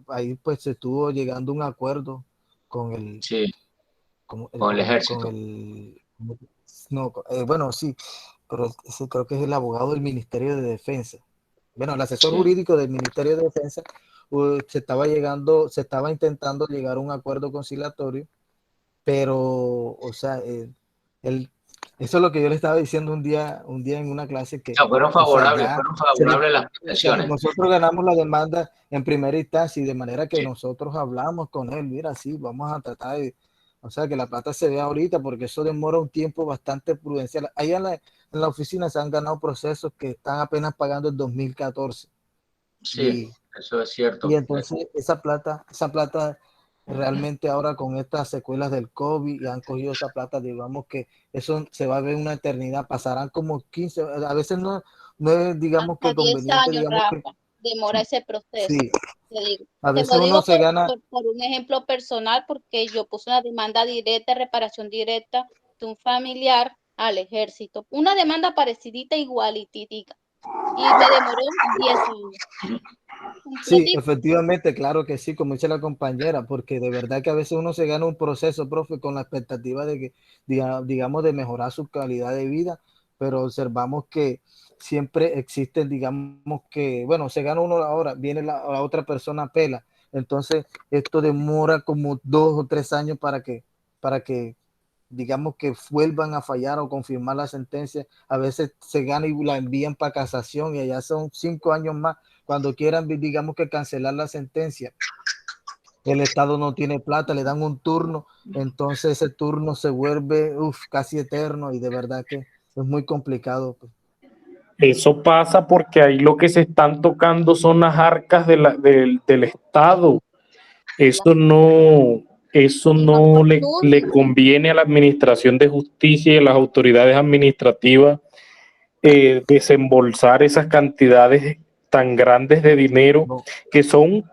Ahí pues se estuvo llegando a un acuerdo con el, sí, con el ejército. Bueno, sí, pero ese creo que es el abogado del Ministerio de Defensa. Bueno, el asesor jurídico del Ministerio de Defensa se estaba intentando llegar a un acuerdo conciliatorio, pero, o sea, eso es lo que yo le estaba diciendo un día en una clase, que fueron favorables, las pretensiones. Nosotros ganamos la demanda en primera instancia, y de manera que nosotros hablamos con él, mira, sí, vamos a tratar de, o sea, que la plata se vea ahorita, porque eso demora un tiempo bastante prudencial. Ahí en la oficina se han ganado procesos que están apenas pagando el 2014. Sí, eso es cierto. Y entonces esa plata realmente ahora con estas secuelas del COVID y han cogido esa plata, digamos que eso se va a ver una eternidad, pasarán como 15, a veces no es, digamos Hasta que 10 conveniente, años, digamos que Rafa, demora ese proceso. sí, Te digo. a Te veces lo uno digo se gana, por un ejemplo personal, porque yo puse una demanda directa, reparación directa de un familiar al ejército. Una demanda parecidita, igualitita. Y me demoró 10 años. sí, Completito. efectivamente, claro que sí, como dice la compañera, porque de verdad que a veces uno se gana un proceso, profe, con la expectativa de que, digamos, de mejorar su calidad de vida, pero observamos que siempre existen, digamos que, bueno, se gana uno ahora, viene la otra persona pela, entonces esto demora como 2 o 3 años para que digamos que vuelvan a fallar o confirmar la sentencia, a veces se gana y la envían para casación y allá son 5 años más, cuando quieran, digamos que cancelar la sentencia, el Estado no tiene plata, le dan un turno, entonces ese turno se vuelve casi eterno y de verdad que es muy complicado. Pues. Eso pasa porque ahí lo que se están tocando son las arcas del Estado. Eso no le conviene a la Administración de Justicia y a las autoridades administrativas desembolsar esas cantidades tan grandes de dinero que son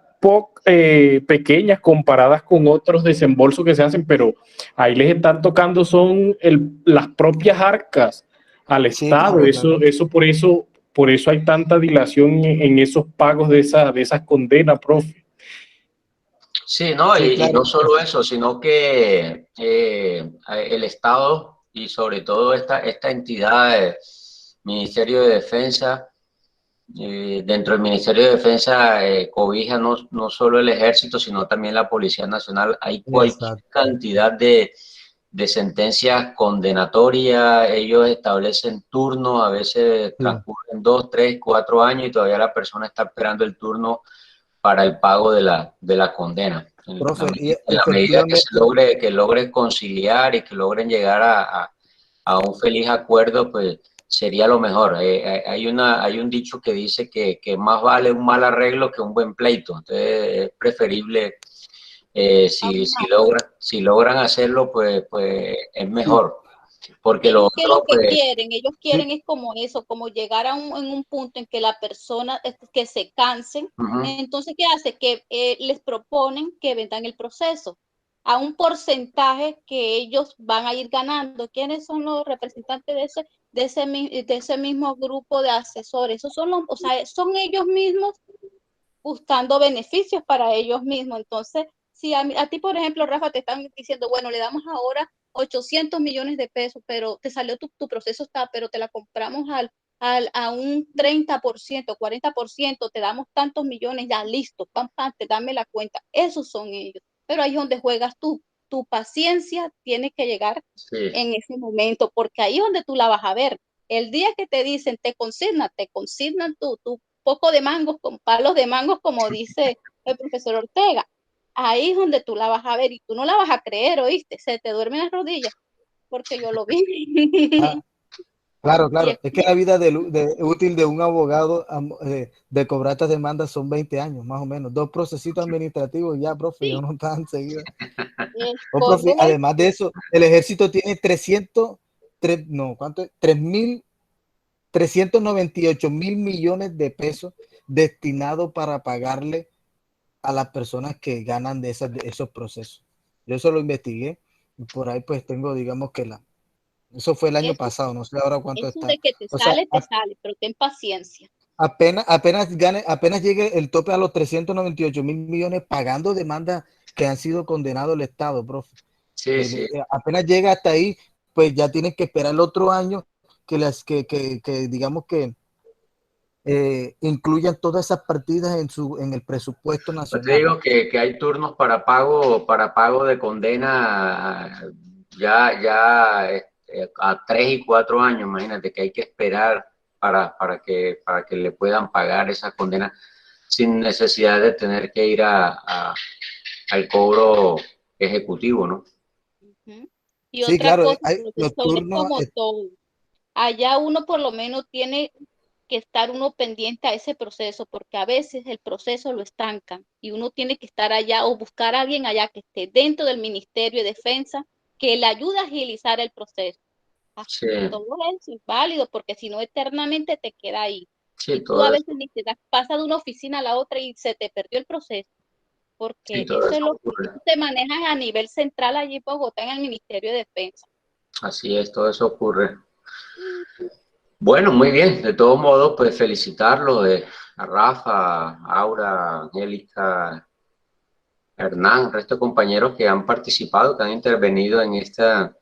pequeñas comparadas con otros desembolsos que se hacen, pero ahí les están tocando son las propias arcas al Estado. Claro. Por eso hay tanta dilación en esos pagos de esas condenas, profe. Sí, no, Sí, y claro. no solo eso, sino que el Estado y sobre todo esta entidad, Ministerio de Defensa, dentro del Ministerio de Defensa cobija no solo el Ejército, sino también la Policía Nacional. Hay cualquier cantidad de sentencias condenatorias, ellos establecen turnos, a veces transcurren 2, 3, 4 años y todavía la persona está esperando el turno para el pago de la condena. Profe, En la medida que logre conciliar y que logren llegar a un feliz acuerdo, pues sería lo mejor. Hay un dicho que dice que más vale un mal arreglo que un buen pleito. Entonces es preferible, si logran hacerlo, pues es mejor. Porque lo ¿Qué es otro, lo que pues, quieren? Ellos quieren es como eso, como llegar en un punto en que la persona, que se cansen. Entonces, ¿qué hace? Que les proponen que vendan el proceso a un porcentaje que ellos van a ir ganando. ¿Quiénes son los representantes de ese mismo grupo de asesores? Esos son o sea, son ellos mismos buscando beneficios para ellos mismos. Entonces, si a ti, por ejemplo, Rafa, te están diciendo, bueno, le damos ahora 800 millones de pesos, pero te salió tu proceso, pero te la compramos a un 30%, 40%, te damos tantos millones, ya listo, pam, pam, te dame la cuenta. Esos son ellos. Pero ahí es donde juegas tú. Tu paciencia tiene que llegar en ese momento, porque ahí es donde tú la vas a ver. El día que te dicen, te consignan tu poco de mangos, con palos de mangos, como dice el profesor Ortega. Ahí es donde tú la vas a ver y tú no la vas a creer, ¿oíste? Se te duermen las rodillas, porque yo lo vi. Claro. Es que la vida útil de un abogado de cobrar estas demandas son 20 años, más o menos. 2 procesitos administrativos ya, profe, ya no están enseguida. Profe, además de eso, el ejército tiene 398 mil millones de pesos destinados para pagarle a las personas que ganan de esos procesos. Yo eso lo investigué y por ahí pues tengo, digamos que eso fue el año pasado, no sé ahora cuánto Eso está. de que te sale, pero ten paciencia. Apenas llegue el tope a los 398 mil millones pagando demandas que han sido condenados el Estado, profe. Sí. Apenas llega hasta ahí, pues ya tienen que esperar el otro año que digamos que incluyan todas esas partidas en el presupuesto nacional. Yo te digo que hay turnos para pago de condena ya a 3 y 4 años. Imagínate que hay que esperar para que le puedan pagar esa condena sin necesidad de tener que ir al cobro ejecutivo, ¿no? Y otra cosa, profesor, es como todo. Allá uno por lo menos tiene que estar uno pendiente a ese proceso, porque a veces el proceso lo estancan y uno tiene que estar allá o buscar a alguien allá que esté dentro del Ministerio de Defensa que le ayude a agilizar el proceso. Sí. Todo eso es válido, porque si no eternamente te queda ahí. Sí, Y tú a veces ni te das, pasas de una oficina a la otra y se te perdió el proceso, porque eso es lo que se maneja a nivel central allí en Bogotá, en el Ministerio de Defensa. Así es, todo eso ocurre. Bueno, muy bien. De todos modos, pues felicitarlo a Rafa, a Aura, Angélica, Hernán, el resto de compañeros que han participado, que han intervenido en este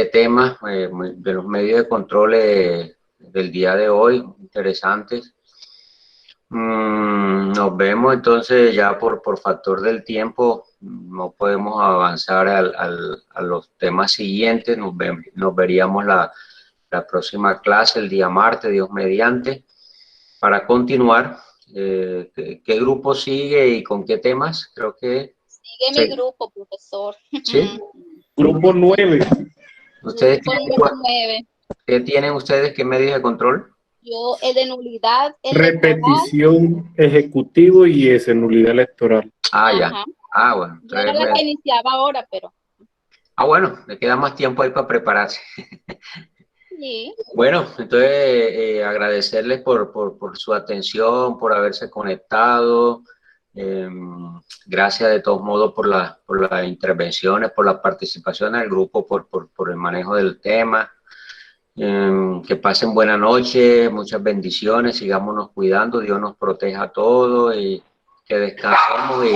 tema de los medios de control del día de hoy, interesantes. Nos vemos entonces ya por factor del tiempo, no podemos avanzar a los temas siguientes, nos veríamos la próxima clase el día martes, Dios mediante, para continuar. ¿Qué grupo sigue y con qué temas? Creo que... Sigue mi grupo, profesor. ¿Sí? Grupo 9. ¿Ustedes Grupo 9. ¿Qué tienen ustedes? ¿Qué medios de control? Yo, el de nulidad repetición ejecutivo y ese nulidad electoral. Ah, ya. Ah, bueno. Yo era la que iniciaba ahora, pero... Ah, bueno, le queda más tiempo ahí para prepararse. Sí. Bueno, entonces agradecerles por su atención, por haberse conectado. Gracias de todos modos por las intervenciones, por la participación del grupo, por el manejo del tema. Que pasen buena noche, muchas bendiciones, sigámonos cuidando, Dios nos proteja a todos y que descansemos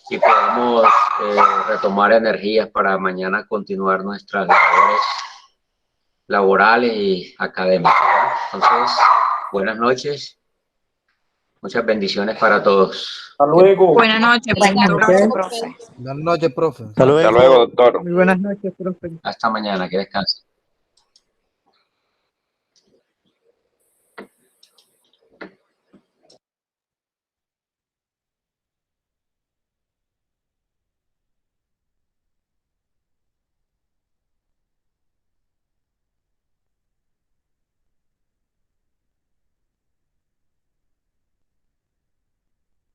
y podamos retomar energías para mañana continuar nuestras labores laborales y académicas. Entonces, buenas noches, muchas bendiciones para todos. Hasta luego. Buenas noches, profe. Buenas noches, profe. Hasta luego, doctor. Muy buenas noches, profe. Hasta mañana, que descansen.